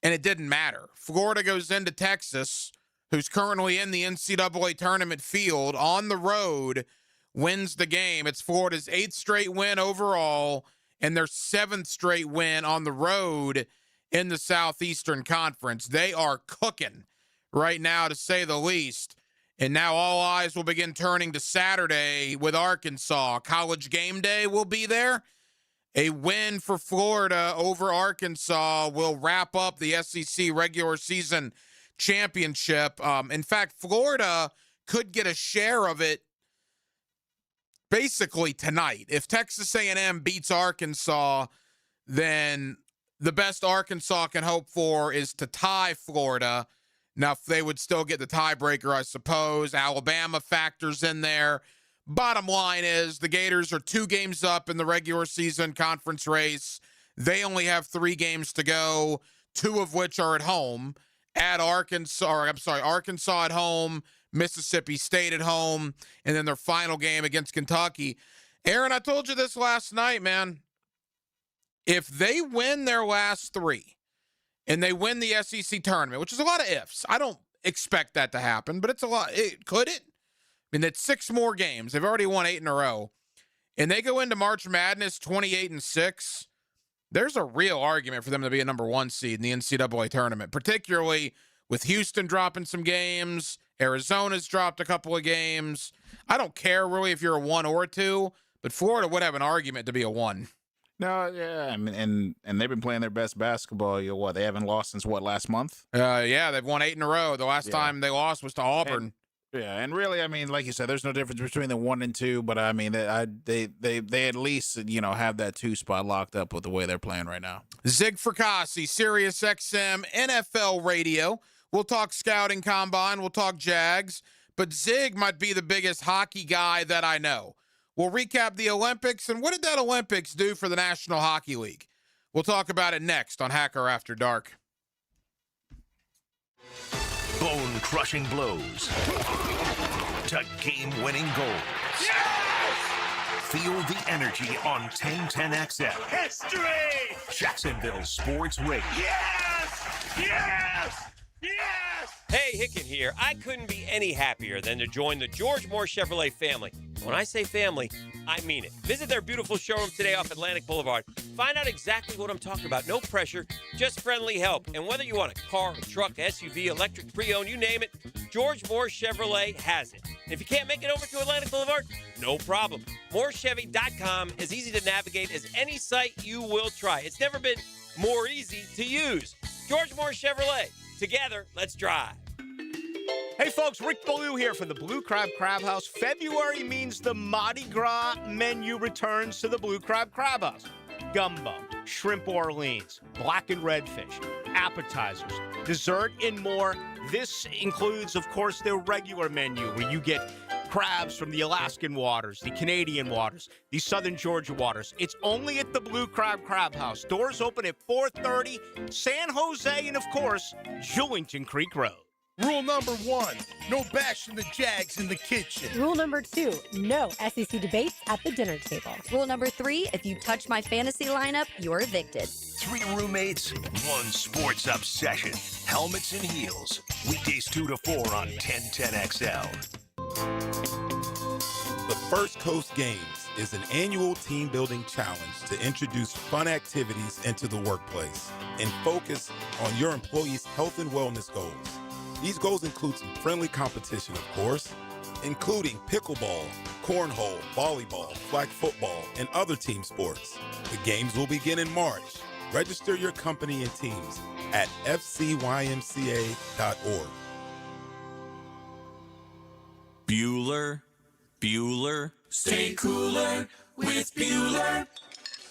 and it didn't matter. Florida goes into Texas, who's currently in the NCAA tournament field, on the road, wins the game. It's Florida's 8th straight win overall and their 7th straight win on the road in the Southeastern Conference. They are cooking right now, to say the least. And now all eyes will begin turning to Saturday with Arkansas. College game day will be there. A win for Florida over Arkansas will wrap up the SEC regular season championship. In fact, Florida could get a share of it basically tonight. If Texas A&M beats Arkansas, then the best Arkansas can hope for is to tie Florida. Now, they would still get the tiebreaker, I suppose. Alabama factors in there. Bottom line is the Gators are 2 games up in the regular season conference race. They only have 3 games to go, 2 of which are at home. Arkansas at home, Mississippi State at home, and then their final game against Kentucky. Aaron, I told you this last night, man. If they win their last 3 and they win the SEC tournament, which is a lot of ifs, I don't expect that to happen, but it's a lot. Could it? I mean, it's 6 more games. They've already won 8 in a row. And they go into March Madness 28-6. There's a real argument for them to be a number 1 seed in the NCAA tournament, particularly with Houston dropping some games. Arizona's dropped a couple of games. I don't care really if you're a 1 or a 2, but Florida would have an argument to be a 1. No, yeah, I mean, and they've been playing their best basketball. They haven't lost since last month? Yeah, they've won 8 in a row. The last time they lost was to Auburn. And really, I mean, like you said, there's no difference between the 1 and 2, but I mean, they at least, have that 2 spot locked up with the way they're playing right now. Zig Fracassi, Sirius XM, NFL Radio. We'll talk scouting combine. We'll talk Jags. But Zig might be the biggest hockey guy that I know. We'll recap the Olympics, and what did that Olympics do for the National Hockey League? We'll talk about it next on Hacker After Dark. Bone-crushing blows to game-winning goals. Yes! Feel the energy on 1010XL. History! Jacksonville Sports Radio. Yes! Yes! Yes! Hey, Hicken here. I couldn't be any happier than to join the George Moore Chevrolet family. When I say family, I mean it. Visit their beautiful showroom today off Atlantic Boulevard. Find out exactly what I'm talking about. No pressure, just friendly help. And whether you want a car, a truck, SUV, electric, pre-owned, you name it, George Moore Chevrolet has it. And if you can't make it over to Atlantic Boulevard, no problem. MooreChevy.com is easy to navigate as any site you will try. It's never been more easy to use. George Moore Chevrolet. Together, let's drive. Hey folks, Rick Ballou here from the Blue Crab Crab House. February means the Mardi Gras menu returns to the Blue Crab Crab House. Gumbo, shrimp Orleans, blackened redfish, appetizers, dessert, and more. This includes, of course, their regular menu where you get crabs from the Alaskan waters, the Canadian waters, the Southern Georgia waters. It's only at the Blue Crab Crab House. Doors open at 4:30, San Jose, and of course, Jewington Creek Road. Rule number 1, no bashing the Jags in the kitchen. Rule number 2, no SEC debates at the dinner table. Rule number 3, if you touch my fantasy lineup, you're evicted. 3 roommates, 1 sports obsession. Helmets and heels. Weekdays 2 to 4 on 1010XL. The First Coast Games is an annual team-building challenge to introduce fun activities into the workplace and focus on your employees' health and wellness goals. These goals include some friendly competition, of course, including pickleball, cornhole, volleyball, flag football, and other team sports. The games will begin in March. Register your company and teams at fcymca.org. Bueller. Stay cooler with Bueller.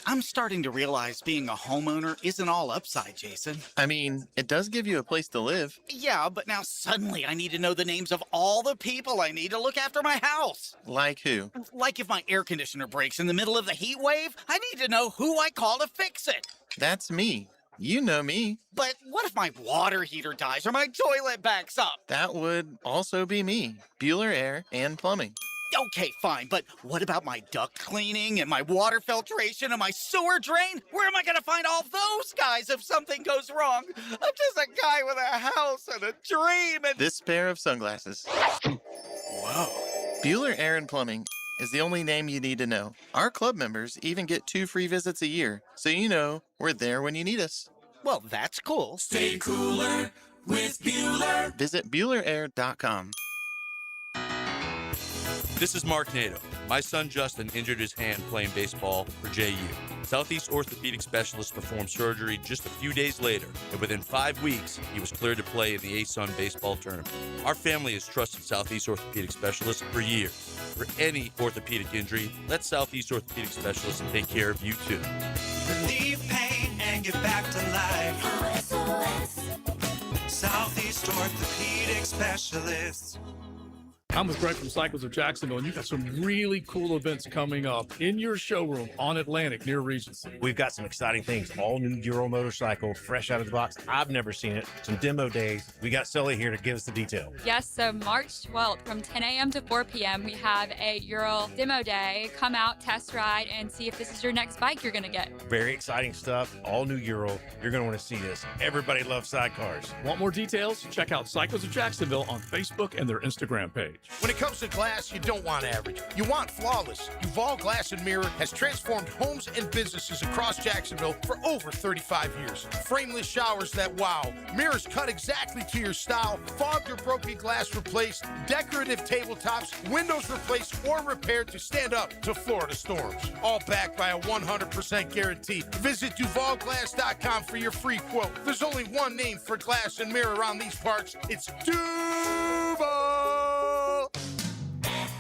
I'm starting to realize being a homeowner isn't all upside, Jason. I mean, it does give you a place to live. Yeah, but now suddenly I need to know the names of all the people I need to look after my house. Like who? Like if my air conditioner breaks in the middle of the heat wave, I need to know who I call to fix it. That's me. You know me. But what if my water heater dies or my toilet backs up? That would also be me. Bueller Air and Plumbing. Okay, fine, but what about my duct cleaning and my water filtration and my sewer drain? Where am I going to find all those guys if something goes wrong? I'm just a guy with a house and a dream and... This pair of sunglasses. Whoa. Bueller Air & Plumbing is the only name you need to know. Our club members even get 2 free visits a year, so you know we're there when you need us. Well, that's cool. Stay cooler with Bueller. Visit BuellerAir.com. This is Mark Nato. My son Justin injured his hand playing baseball for JU. Southeast Orthopedic Specialist performed surgery just a few days later, and within 5 weeks, he was cleared to play in the ASUN baseball tournament. Our family has trusted Southeast Orthopedic Specialists for years. For any orthopedic injury, let Southeast Orthopedic Specialists take care of you too. Relieve pain and get back to life. Southeast Orthopedic Specialists. I'm with Greg from Cycles of Jacksonville, and you got some really cool events coming up in your showroom on Atlantic near Regency. We've got some exciting things. All new Euro motorcycle, fresh out of the box. I've never seen it. Some demo days. We got Sully here to give us the detail. Yes, so March 12th from 10 a.m. to 4 p.m. we have a Euro demo day. Come out, test ride, and see if this is your next bike you're going to get. Very exciting stuff. All new Euro. You're going to want to see this. Everybody loves sidecars. Want more details? Check out Cycles of Jacksonville on Facebook and their Instagram page. When it comes to glass, you don't want average. You want flawless. Duval Glass and Mirror has transformed homes and businesses across Jacksonville for over 35 years. Frameless showers that wow. Mirrors cut exactly to your style. Fogged or broken glass replaced. Decorative tabletops. Windows replaced or repaired to stand up to Florida storms. All backed by a 100% guarantee. Visit DuvalGlass.com for your free quote. There's only one name for glass and mirror around these parts. It's Duval!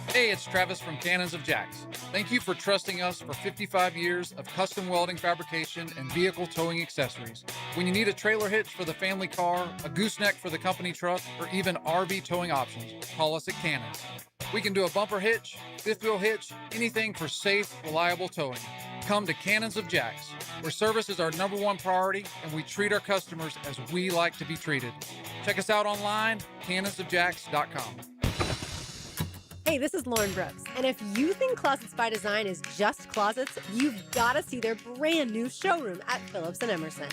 Hey, it's Travis from Cannons of Jacks. Thank you for trusting us for 55 years of custom welding fabrication and vehicle towing accessories. When you need a trailer hitch for the family car, a gooseneck for the company truck, or even RV towing options, call us at Cannons. We can do a bumper hitch, fifth wheel hitch, anything for safe, reliable towing. Come to Cannons of Jacks, where service is our #1 priority and we treat our customers as we like to be treated. Check us out online, cannonsofjacks.com. Hey, this is Lauren Brooks, and if you think Closets by Design is just closets, you've got to see their brand new showroom at Phillips and Emerson.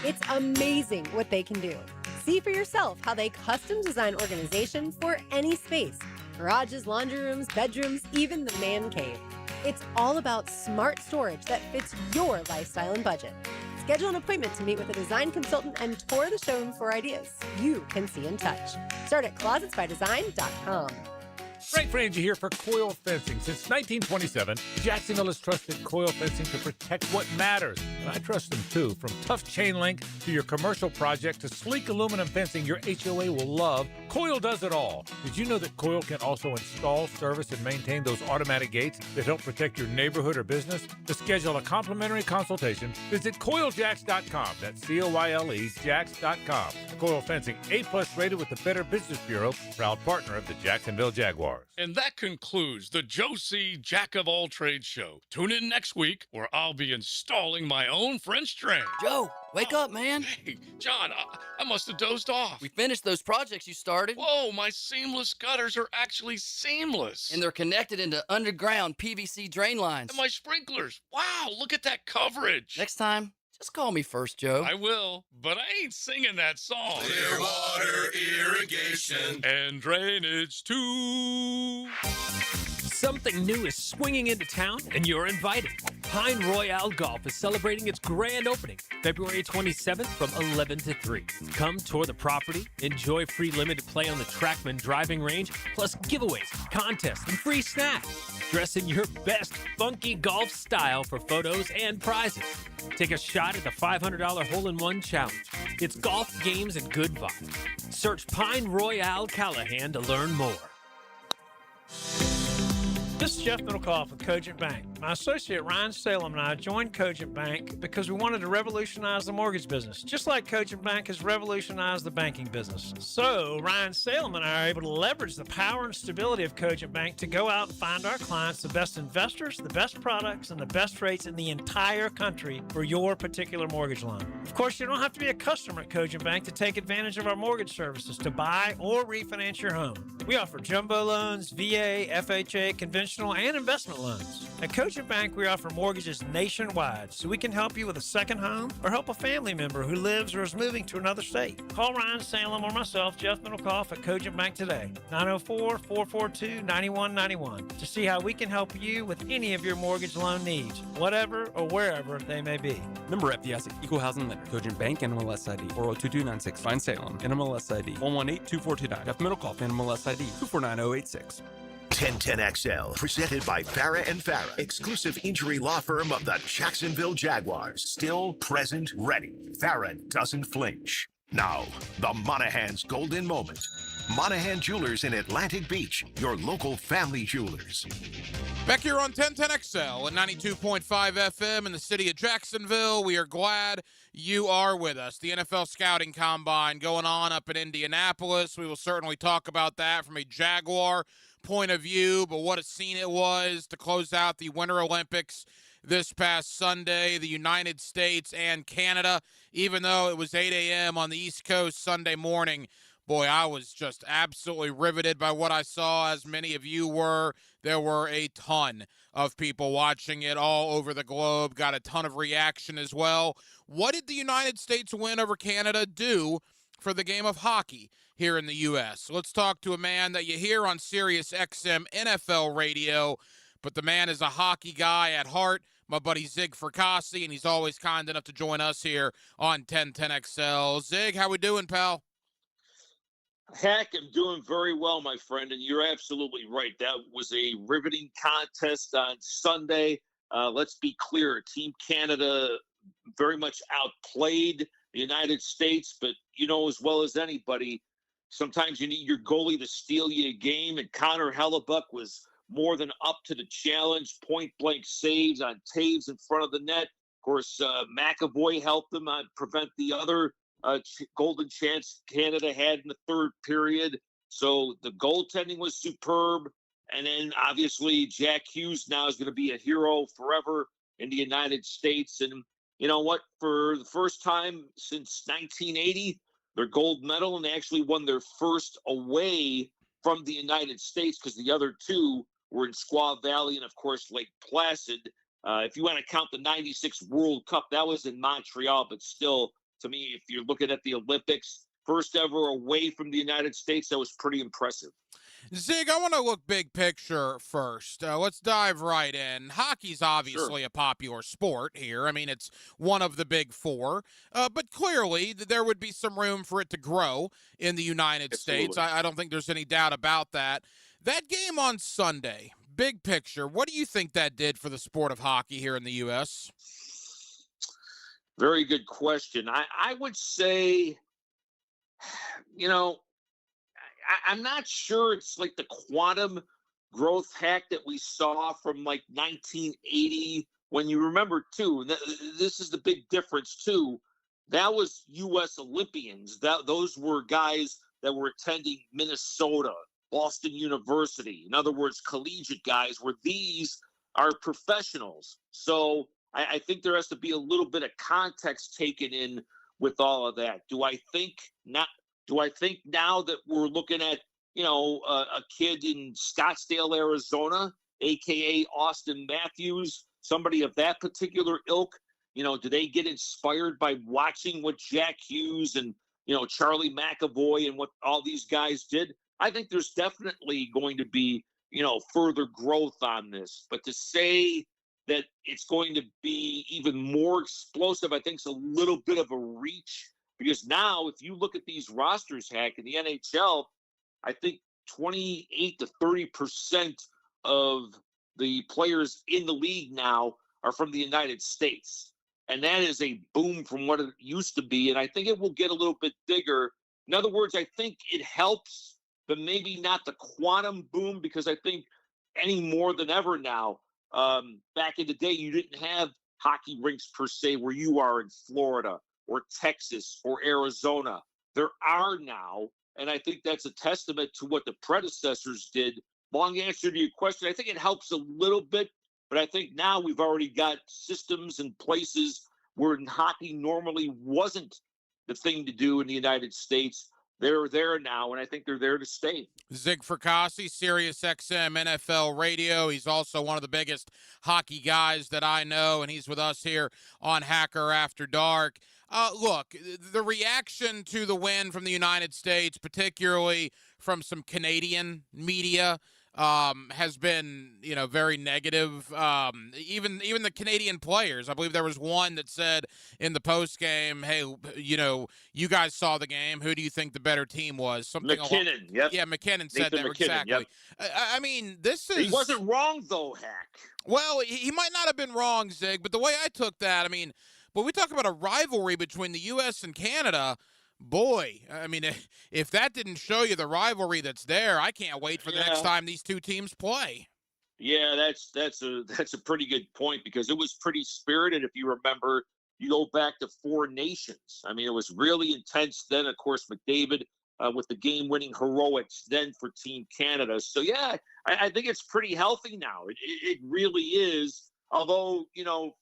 It's amazing what they can do. See for yourself how they custom design organization for any space. Garages, laundry rooms, bedrooms, even the man cave. It's all about smart storage that fits your lifestyle and budget. Schedule an appointment to meet with a design consultant and tour the showroom for ideas you can see and touch. Start at closetsbydesign.com. Frank Frangie here for Coil Fencing. Since 1927, Jacksonville has trusted Coil Fencing to protect what matters. And I trust them too. From tough chain link to your commercial project to sleek aluminum fencing your HOA will love, Coil does it all. Did you know that Coil can also install, service, and maintain those automatic gates that help protect your neighborhood or business? To schedule a complimentary consultation, visit CoilJacks.com. That's COYLE Jacks.com. Coil Fencing, A+ rated with the Better Business Bureau, proud partner of the Jacksonville Jaguars. And that concludes the Joe C. Jack of All Trades show. Tune in next week where I'll be installing my own French drain. Joe, wake up, man. Hey, John, I must have dozed off. We finished those projects you started. Whoa, my seamless gutters are actually seamless. And they're connected into underground PVC drain lines. And my sprinklers. Wow, look at that coverage. Next time, just call me first, Joe. I will, but I ain't singing that song. Clearwater irrigation and drainage too. Something new is swinging into town, and you're invited. Pine Royale Golf is celebrating its grand opening, February 27th from 11 to 3. Come tour the property, enjoy free limited play on the Trackman driving range, plus giveaways, contests, and free snacks. Dress in your best funky golf style for photos and prizes. Take a shot at the $500 hole-in-one challenge. It's golf, games, and good vibes. Search Pine Royale Callahan to learn more. This is Jeff Middlecoff with Cogent Bank. My associate Ryan Salem and I joined Cogent Bank because we wanted to revolutionize the mortgage business, just like Cogent Bank has revolutionized the banking business. So Ryan Salem and I are able to leverage the power and stability of Cogent Bank to go out and find our clients the best investors, the best products, and the best rates in the entire country for your particular mortgage loan. Of course, you don't have to be a customer at Cogent Bank to take advantage of our mortgage services to buy or refinance your home. We offer jumbo loans, VA, FHA, conventional, and investment loans. At Cogent Bank, we offer mortgages nationwide, so we can help you with a second home or help a family member who lives or is moving to another state. Call Ryan Salem or myself, Jeff Middlecoff, at Cogent Bank today, 904-442-9191, to see how we can help you with any of your mortgage loan needs, whatever or wherever they may be. Member FDIC, Equal Housing Lender, Cogent Bank, NMLS ID 402296, Ryan Salem, NMLS ID 1182429, Jeff Middlecoff, NMLS ID 249086. 1010XL, presented by Farah and Farah, exclusive injury law firm of the Jacksonville Jaguars. Still present, ready. Farah doesn't flinch. Now, the Monahan's golden moment. Monahan Jewelers in Atlantic Beach, your local family jewelers. Back here on 1010XL and 92.5 FM in the city of Jacksonville, we are glad you are with us. The NFL Scouting Combine going on up in Indianapolis. We will certainly talk about that from a Jaguar point of view, but what a scene it was to close out the Winter Olympics this past Sunday, the United States and Canada. Even though it was 8 a.m. on the East Coast Sunday morning, boy, I was just absolutely riveted by what I saw, as many of you were. There were a ton of people watching it all over the globe, got a ton of reaction as well. What did the United States win over Canada do for the game of hockey here in the U.S.? Let's talk to a man that you hear on Sirius XM NFL radio, but the man is a hockey guy at heart, my buddy Zig Fracassi, and he's always kind enough to join us here on 1010XL. Zig, how we doing, pal? Heck, I'm doing very well, my friend, and you're absolutely right. That was a riveting contest on Sunday. Let's be clear, Team Canada very much outplayed the United States, but you know as well as anybody, sometimes you need your goalie to steal you a game, and Connor Hellebuck was more than up to the challenge. Point-blank saves on Taves in front of the net. Of course, McAvoy helped them prevent the other golden chance Canada had in the third period. So the goaltending was superb. And then obviously Jack Hughes now is going to be a hero forever in the United States. And you know what? For the first time since 1980, their gold medal, and they actually won their first away from the United States, because the other two were in Squaw Valley and, of course, Lake Placid. If you want to count the 96 World Cup, that was in Montreal, but still, to me, if you're looking at the Olympics, first ever away from the United States, that was pretty impressive. Zig, I want to look big picture first. Let's dive right in. Hockey's obviously a popular sport here. I mean, it's one of the big four. But clearly, there would be some room for it to grow in the United States. I don't think there's any doubt about that. That game on Sunday, big picture, what do you think that did for the sport of hockey here in the U.S.? Very good question. I would say, you know, I'm not sure it's like the quantum growth hack that we saw from like 1980. When you remember, too, this is the big difference, too. That was U.S. Olympians. Those were guys that were attending Minnesota, Boston University. In other words, collegiate guys, where these are professionals. So I think there has to be a little bit of context taken in with all of that. Do I think now that we're looking at, you know, a kid in Scottsdale, Arizona, a.k.a. Austin Matthews, somebody of that particular ilk, you know, do they get inspired by watching what Jack Hughes and, you know, Charlie McAvoy and what all these guys did? I think there's definitely going to be, you know, further growth on this. But to say that it's going to be even more explosive, I think is a little bit of a reach. Because now, if you look at these rosters, Hack, in the NHL, I think 28 to 30% of the players in the league now are from the United States. And that is a boom from what it used to be. And I think it will get a little bit bigger. In other words, I think it helps, but maybe not the quantum boom, because I think any more than ever now, Back in the day, you didn't have hockey rinks per se where you are in Florida or Texas or Arizona. There are now, and I think that's a testament to what the predecessors did. Long answer to your question, I think it helps a little bit, but I think now we've already got systems and places where hockey normally wasn't the thing to do in the United States. They're there now, and I think they're there to stay. Zig Fracassi, Sirius XM NFL Radio. He's also one of the biggest hockey guys that I know, and he's with us here on Hacker After Dark. Look, the reaction to the win from the United States, particularly from some Canadian media, has been, very negative. Even the Canadian players. I believe there was one that said in the post game, "Hey, you guys saw the game. Who do you think the better team was?" Something McKinnon. Yep. Yeah, McKinnon said Nathan that McKinnon, exactly. Yep. I mean, this is. He wasn't wrong though, Hack. Well, he might not have been wrong, Zig, but the way I took that, I mean, when we talk about a rivalry between the U.S. and Canada. Boy, I mean, if that didn't show you the rivalry that's there, I can't wait for the next time these two teams play. Yeah, that's a pretty good point because it was pretty spirited. If you remember, you go back to Four Nations. I mean, it was really intense. Then, of course, McDavid with the game-winning heroics then for Team Canada. So, yeah, I think it's pretty healthy now. It really is. Although,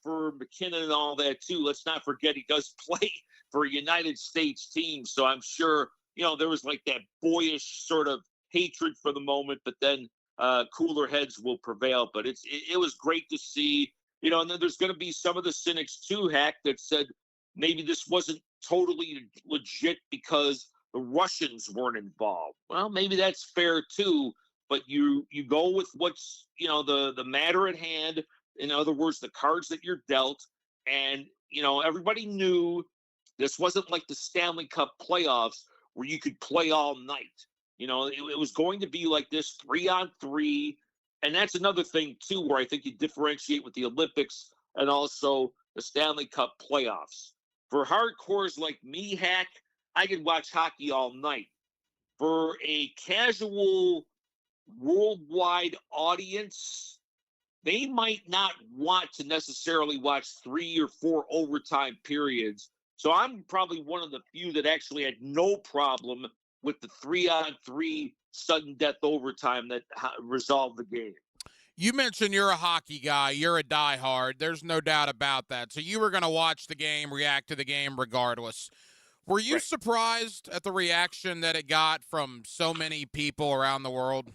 for McKinnon and all that, too, let's not forget he does play for a United States team. So I'm sure, there was like that boyish sort of hatred for the moment, but then cooler heads will prevail. But it was great to see, and then there's going to be some of the cynics too, Hack, that said maybe this wasn't totally legit because the Russians weren't involved. Well, maybe that's fair too, but you go with what's, the matter at hand. In other words, the cards that you're dealt, and, everybody knew this wasn't like the Stanley Cup playoffs where you could play all night. It was going to be like this 3-on-3. And that's another thing, too, where I think you differentiate with the Olympics and also the Stanley Cup playoffs. For hardcores like me, Hack, I could watch hockey all night. For a casual worldwide audience, they might not want to necessarily watch 3 or 4 overtime periods. So I'm probably one of the few that actually had no problem with the 3-on-3 sudden death overtime that resolved the game. You mentioned you're a hockey guy. You're a diehard. There's no doubt about that. So you were going to watch the game, react to the game regardless. Were you surprised at the reaction that it got from so many people around the world?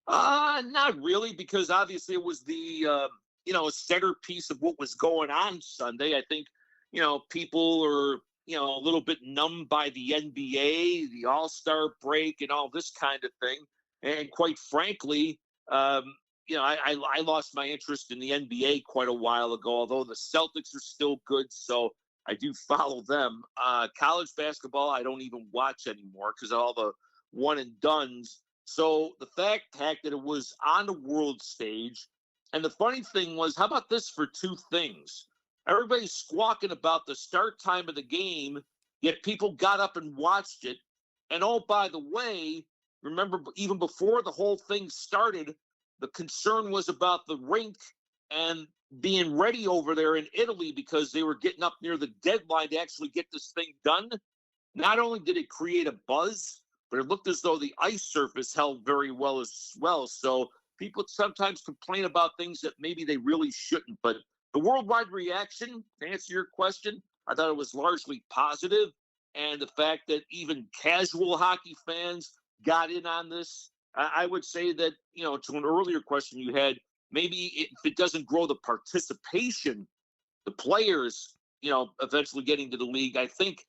Not really, because obviously it was the centerpiece of what was going on Sunday. I think, people are, a little bit numb by the NBA, the All-Star break, and all this kind of thing. And quite frankly, I lost my interest in the NBA quite a while ago, although the Celtics are still good, so I do follow them. College basketball, I don't even watch anymore because of all the one-and-dones. So the fact that it was on the world stage, and the funny thing was, how about this for 2 things? Everybody's squawking about the start time of the game, yet people got up and watched it. And oh, by the way, remember, even before the whole thing started, the concern was about the rink and being ready over there in Italy because they were getting up near the deadline to actually get this thing done. Not only did it create a buzz, but it looked as though the ice surface held very well as well. So people sometimes complain about things that maybe they really shouldn't. But the worldwide reaction, to answer your question, I thought it was largely positive. And the fact that even casual hockey fans got in on this, I would say that, to an earlier question you had, maybe if it doesn't grow the participation, the players, eventually getting to the league, I think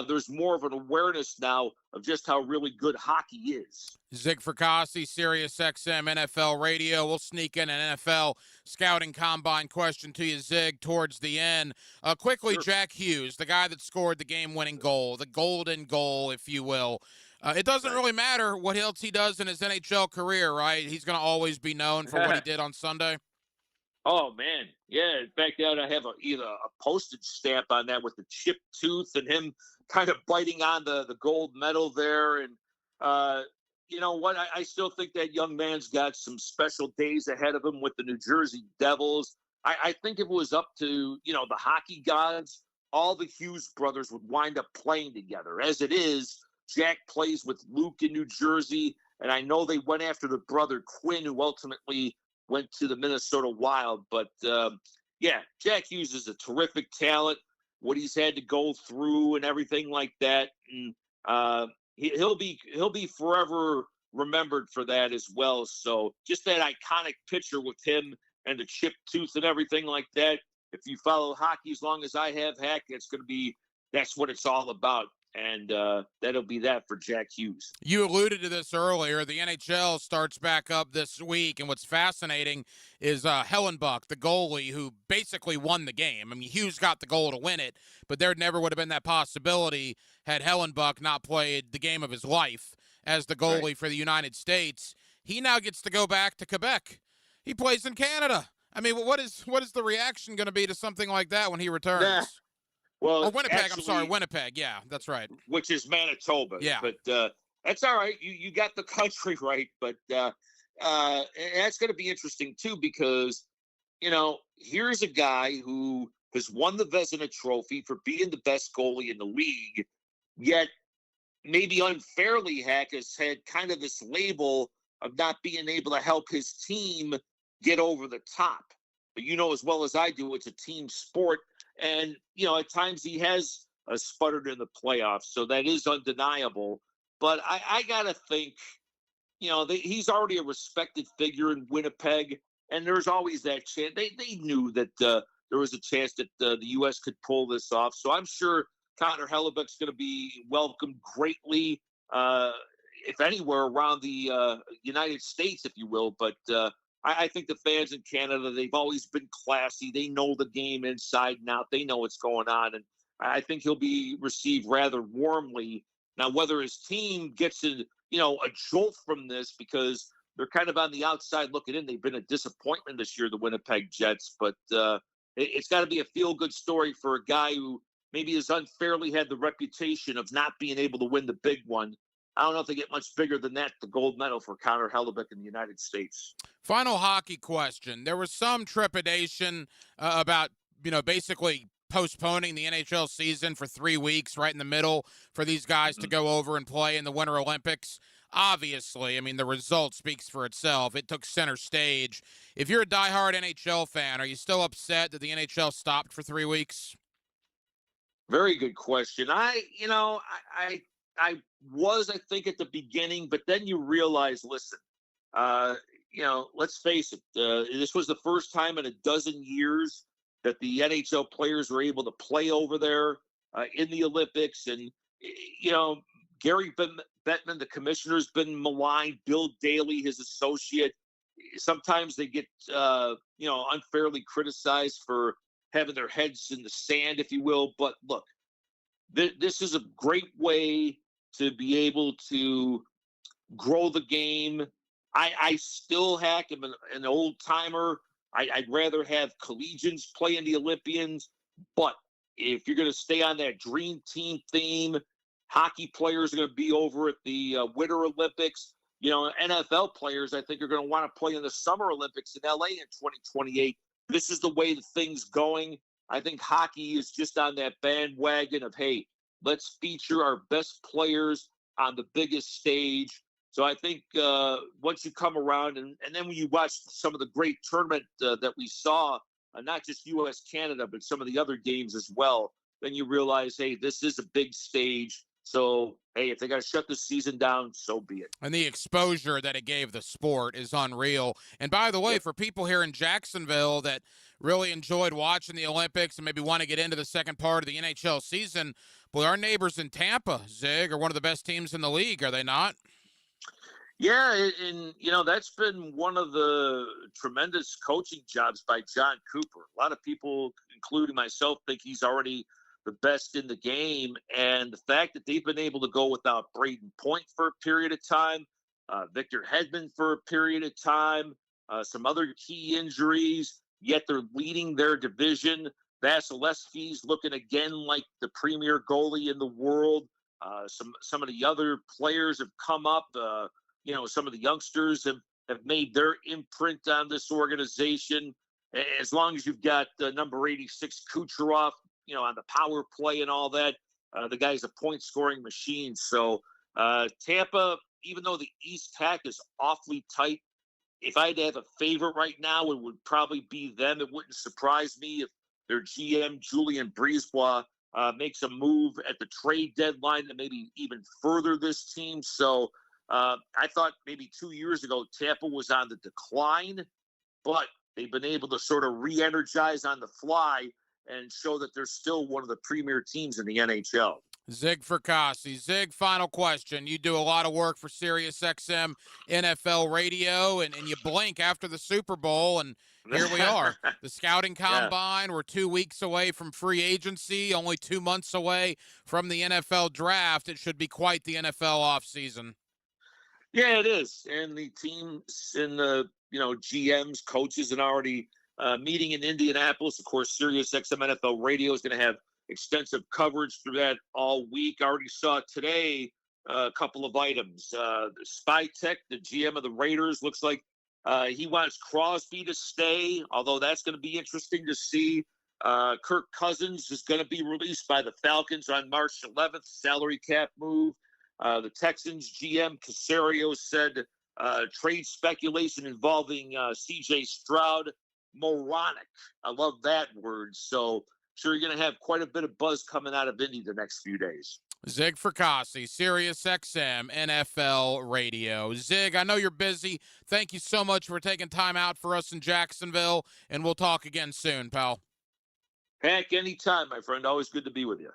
there's more of an awareness now of just how really good hockey is. Zig Fracassi, Sirius XM NFL Radio. We'll sneak in an NFL scouting combine question to you, Zig, towards the end. Quickly, sure. Jack Hughes, the guy that scored the game-winning goal, the golden goal, if you will. It doesn't really matter what else he does in his NHL career, right? He's going to always be known for what he did on Sunday. Oh, man. Yeah. In fact, I have either a postage stamp on that with the chipped tooth and him kind of biting on the gold medal there. And, you know what? I still think that young man's got some special days ahead of him with the New Jersey Devils. I think if it was up to, you know, the hockey gods, all the Hughes brothers would wind up playing together. As it is, Jack plays with Luke in New Jersey, and I know they went after the brother Quinn, who ultimately went to the Minnesota Wild. But, yeah, Jack Hughes is a terrific talent, what he's had to go through and everything like that. And he'll be forever remembered for that as well. So just that iconic picture with him and the chipped tooth and everything like that. If you follow hockey as long as I have, Hack, that's what it's all about. And that'll be that for Jack Hughes. You alluded to this earlier. The NHL starts back up this week, and what's fascinating is Hellenbuck, the goalie, who basically won the game. I mean, Hughes got the goal to win it, but there never would have been that possibility had Hellenbuck not played the game of his life as the goalie for the United States. He now gets to go back to Quebec. He plays in Canada. I mean, what is the reaction going to be to something like that when he returns? Well, or Winnipeg, actually, I'm sorry, Winnipeg. Yeah, that's right. Which is Manitoba. Yeah. But that's all right. You got the country right. But that's going to be interesting, too, because, you know, here's a guy who has won the Vezina Trophy for being the best goalie in the league, yet maybe unfairly, Hack, has had kind of this label of not being able to help his team get over the top. But you know as well as I do, it's a team sport. And, you know, at times he has sputtered in the playoffs, so that is undeniable. But I got to think, you know, he's already a respected figure in Winnipeg, and there's always that chance. They knew that there was a chance that the U.S. could pull this off. So I'm sure Connor Hellebuck's going to be welcomed greatly, if anywhere around the United States, if you will. But I think the fans in Canada, they've always been classy. They know the game inside and out. They know what's going on. And I think he'll be received rather warmly. Now, whether his team gets a jolt from this, because they're kind of on the outside looking in. They've been a disappointment this year, the Winnipeg Jets. But it's got to be a feel-good story for a guy who maybe has unfairly had the reputation of not being able to win the big one. I don't know if they get much bigger than that, the gold medal for Connor Hellebuck in the United States. Final hockey question. There was some trepidation about, basically postponing the NHL season for 3 weeks right in the middle for these guys to go over and play in the Winter Olympics. Obviously, I mean, the result speaks for itself. It took center stage. If you're a diehard NHL fan, are you still upset that the NHL stopped for 3 weeks? Very good question. I was, I think, at the beginning, but then you realize, listen, let's face it. This was the first time in a dozen years that the NHL players were able to play over there in the Olympics. And, Gary Bettman, the commissioner's been maligned. Bill Daly, his associate. Sometimes they get, unfairly criticized for having their heads in the sand, if you will. But look, this is a great way to be able to grow the game. I still am an old timer. I'd rather have collegians play in the Olympians, but if you're going to stay on that dream team theme, hockey players are going to be over at the Winter Olympics. NFL players, I think, are going to want to play in the Summer Olympics in LA in 2028. This is the way the thing's going. I think hockey is just on that bandwagon of, hey, let's feature our best players on the biggest stage. So I think once you come around, and then when you watch some of the great tournament that we saw, not just U.S., Canada, but some of the other games as well, then you realize, hey, this is a big stage. So, hey, if they got to shut the season down, so be it. And the exposure that it gave the sport is unreal. And by the way, for people here in Jacksonville that really enjoyed watching the Olympics and maybe want to get into the second part of the NHL season, boy, our neighbors in Tampa, Zig, are one of the best teams in the league, are they not? Yeah, and, that's been one of the tremendous coaching jobs by John Cooper. A lot of people, including myself, think he's already the best in the game. And the fact that they've been able to go without Braden Point for a period of time, Victor Hedman for a period of time, some other key injuries, yet they're leading their division. Vasilevsky's looking again like the premier goalie in the world. Some of the other players have come up. some of the youngsters have made their imprint on this organization. As long as you've got number 86 Kucherov, on the power play and all that, the guy's a point scoring machine. So Tampa, even though the East Pack is awfully tight, if I had to have a favorite right now, it would probably be them. It wouldn't surprise me if their GM, Julian Brisebois, makes a move at the trade deadline to maybe even further this team. So I thought maybe 2 years ago, Tampa was on the decline, but they've been able to sort of re-energize on the fly and show that they're still one of the premier teams in the NHL. Zig Fracassi. Zig, final question. You do a lot of work for SiriusXM NFL Radio, and you blink after the Super Bowl, and here we are. The Scouting Combine, we're 2 weeks away from free agency, only 2 months away from the NFL Draft. It should be quite the NFL offseason. Yeah, it is. And the teams and the GMs, coaches, and already meeting in Indianapolis. Of course, SiriusXM NFL Radio is going to have extensive coverage through that all week. I already saw today a couple of items. Spytek, the GM of the Raiders, looks like he wants Crosby to stay, although that's going to be interesting to see. Kirk Cousins is going to be released by the Falcons on March 11th, salary cap move. The Texans GM Caserio said trade speculation involving C.J. Stroud, moronic. I love that word. So sure, you're going to have quite a bit of buzz coming out of Indy the next few days. Zig Fracassi, SiriusXM NFL Radio. Zig, I know you're busy. Thank you so much for taking time out for us in Jacksonville, and we'll talk again soon, pal. Heck, anytime, my friend. Always good to be with you.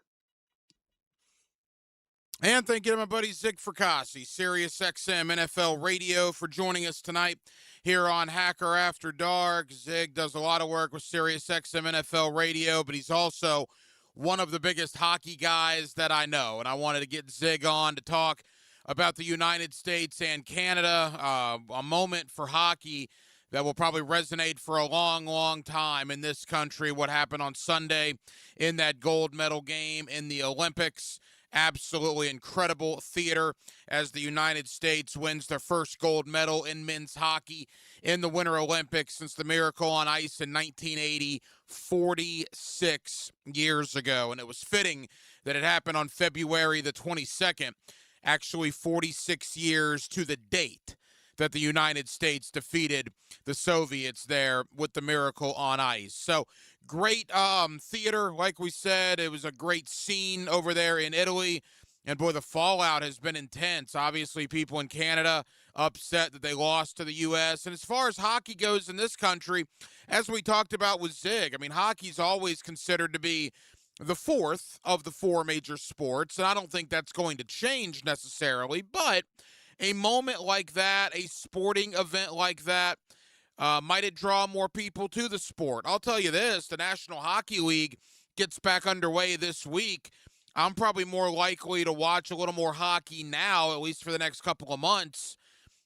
And thank you to my buddy Zig Fracassi, SiriusXM NFL Radio, for joining us tonight here on Hacker After Dark. Zig does a lot of work with SiriusXM NFL Radio, but he's also one of the biggest hockey guys that I know. And I wanted to get Zig on to talk about the United States and Canada, a moment for hockey that will probably resonate for a long, long time in this country. What happened on Sunday in that gold medal game in the Olympics. Absolutely incredible theater as the United States wins their first gold medal in men's hockey in the Winter Olympics since the Miracle on Ice in 1980, 46 years ago. And it was fitting that it happened on February the 22nd, actually 46 years to the date that the United States defeated the Soviets there with the Miracle on Ice. So great theater, like we said. It was a great scene over there in Italy. And, boy, the fallout has been intense. Obviously, people in Canada upset that they lost to the U.S. And as far as hockey goes in this country, as we talked about with Zig, I mean, hockey's always considered to be the fourth of the four major sports. And I don't think that's going to change necessarily. But a moment like that, a sporting event like that, might it draw more people to the sport? I'll tell you this, the National Hockey League gets back underway this week. I'm probably more likely to watch a little more hockey now, at least for the next couple of months,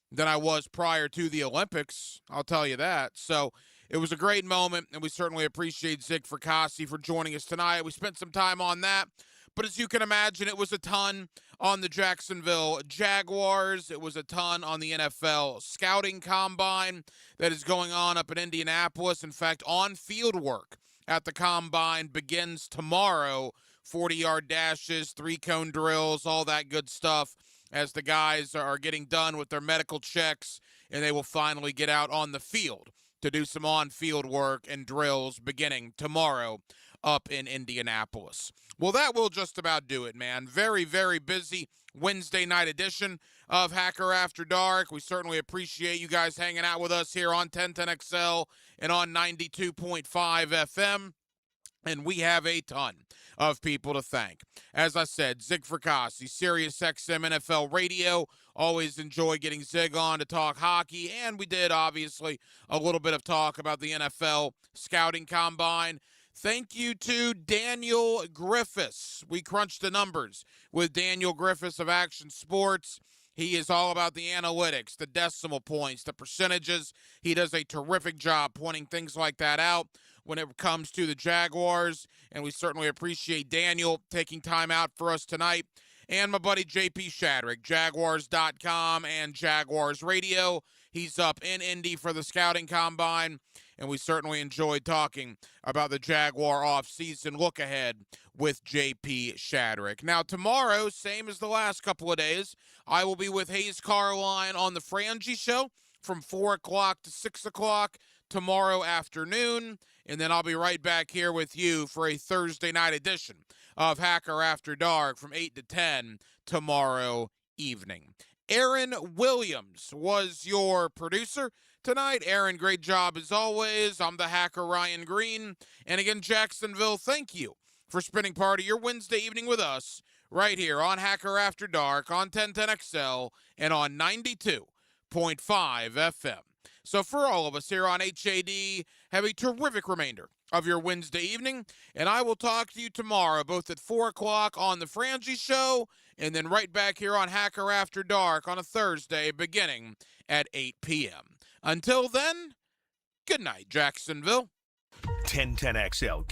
than I was prior to the Olympics. I'll tell you that. So it was a great moment, and we certainly appreciate Zig Fracassi for joining us tonight. We spent some time on that. But as you can imagine, it was a ton on the Jacksonville Jaguars. It was a ton on the NFL Scouting Combine that is going on up in Indianapolis. In fact, on-field work at the Combine begins tomorrow. 40-yard dashes, three-cone drills, all that good stuff as the guys are getting done with their medical checks, and they will finally get out on the field to do some on-field work and drills beginning tomorrow up in Indianapolis. Well, that will just about do it, man. Very, very busy Wednesday night edition of Hacker After Dark. We certainly appreciate you guys hanging out with us here on 1010XL and on 92.5 FM. And we have a ton of people to thank. As I said, Zig Fracassi, SiriusXM NFL Radio. Always enjoy getting Zig on to talk hockey. And we did, obviously, a little bit of talk about the NFL Scouting Combine. Thank you to Daniel Griffiths. We crunched the numbers with Daniel Griffiths of Action Sports. He is all about the analytics, the decimal points, the percentages. He does a terrific job pointing things like that out when it comes to the Jaguars, and we certainly appreciate Daniel taking time out for us tonight and my buddy JP Shadrick, Jaguars.com and Jaguars Radio. He's up in Indy for the Scouting Combine, and we certainly enjoyed talking about the Jaguar off-season look-ahead with JP Shadrick. Now, tomorrow, same as the last couple of days, I will be with Hayes Carline on the Frangie Show from 4 o'clock to 6 o'clock tomorrow afternoon, and then I'll be right back here with you for a Thursday night edition of Hacker After Dark from 8 to 10 tomorrow evening. Aaron Williams was your producer tonight. Aaron, great job as always. I'm the Hacker Ryan Green. And again, Jacksonville, thank you for spending part of your Wednesday evening with us right here on Hacker After Dark on 1010XL and on 92.5 FM. So for all of us here on HAD, have a terrific remainder of your Wednesday evening, and I will talk to you tomorrow, both at 4 o'clock on the Frangie Show, and then right back here on Hacker After Dark on a Thursday beginning at 8 p.m. Until then, good night, Jacksonville. 1010XL.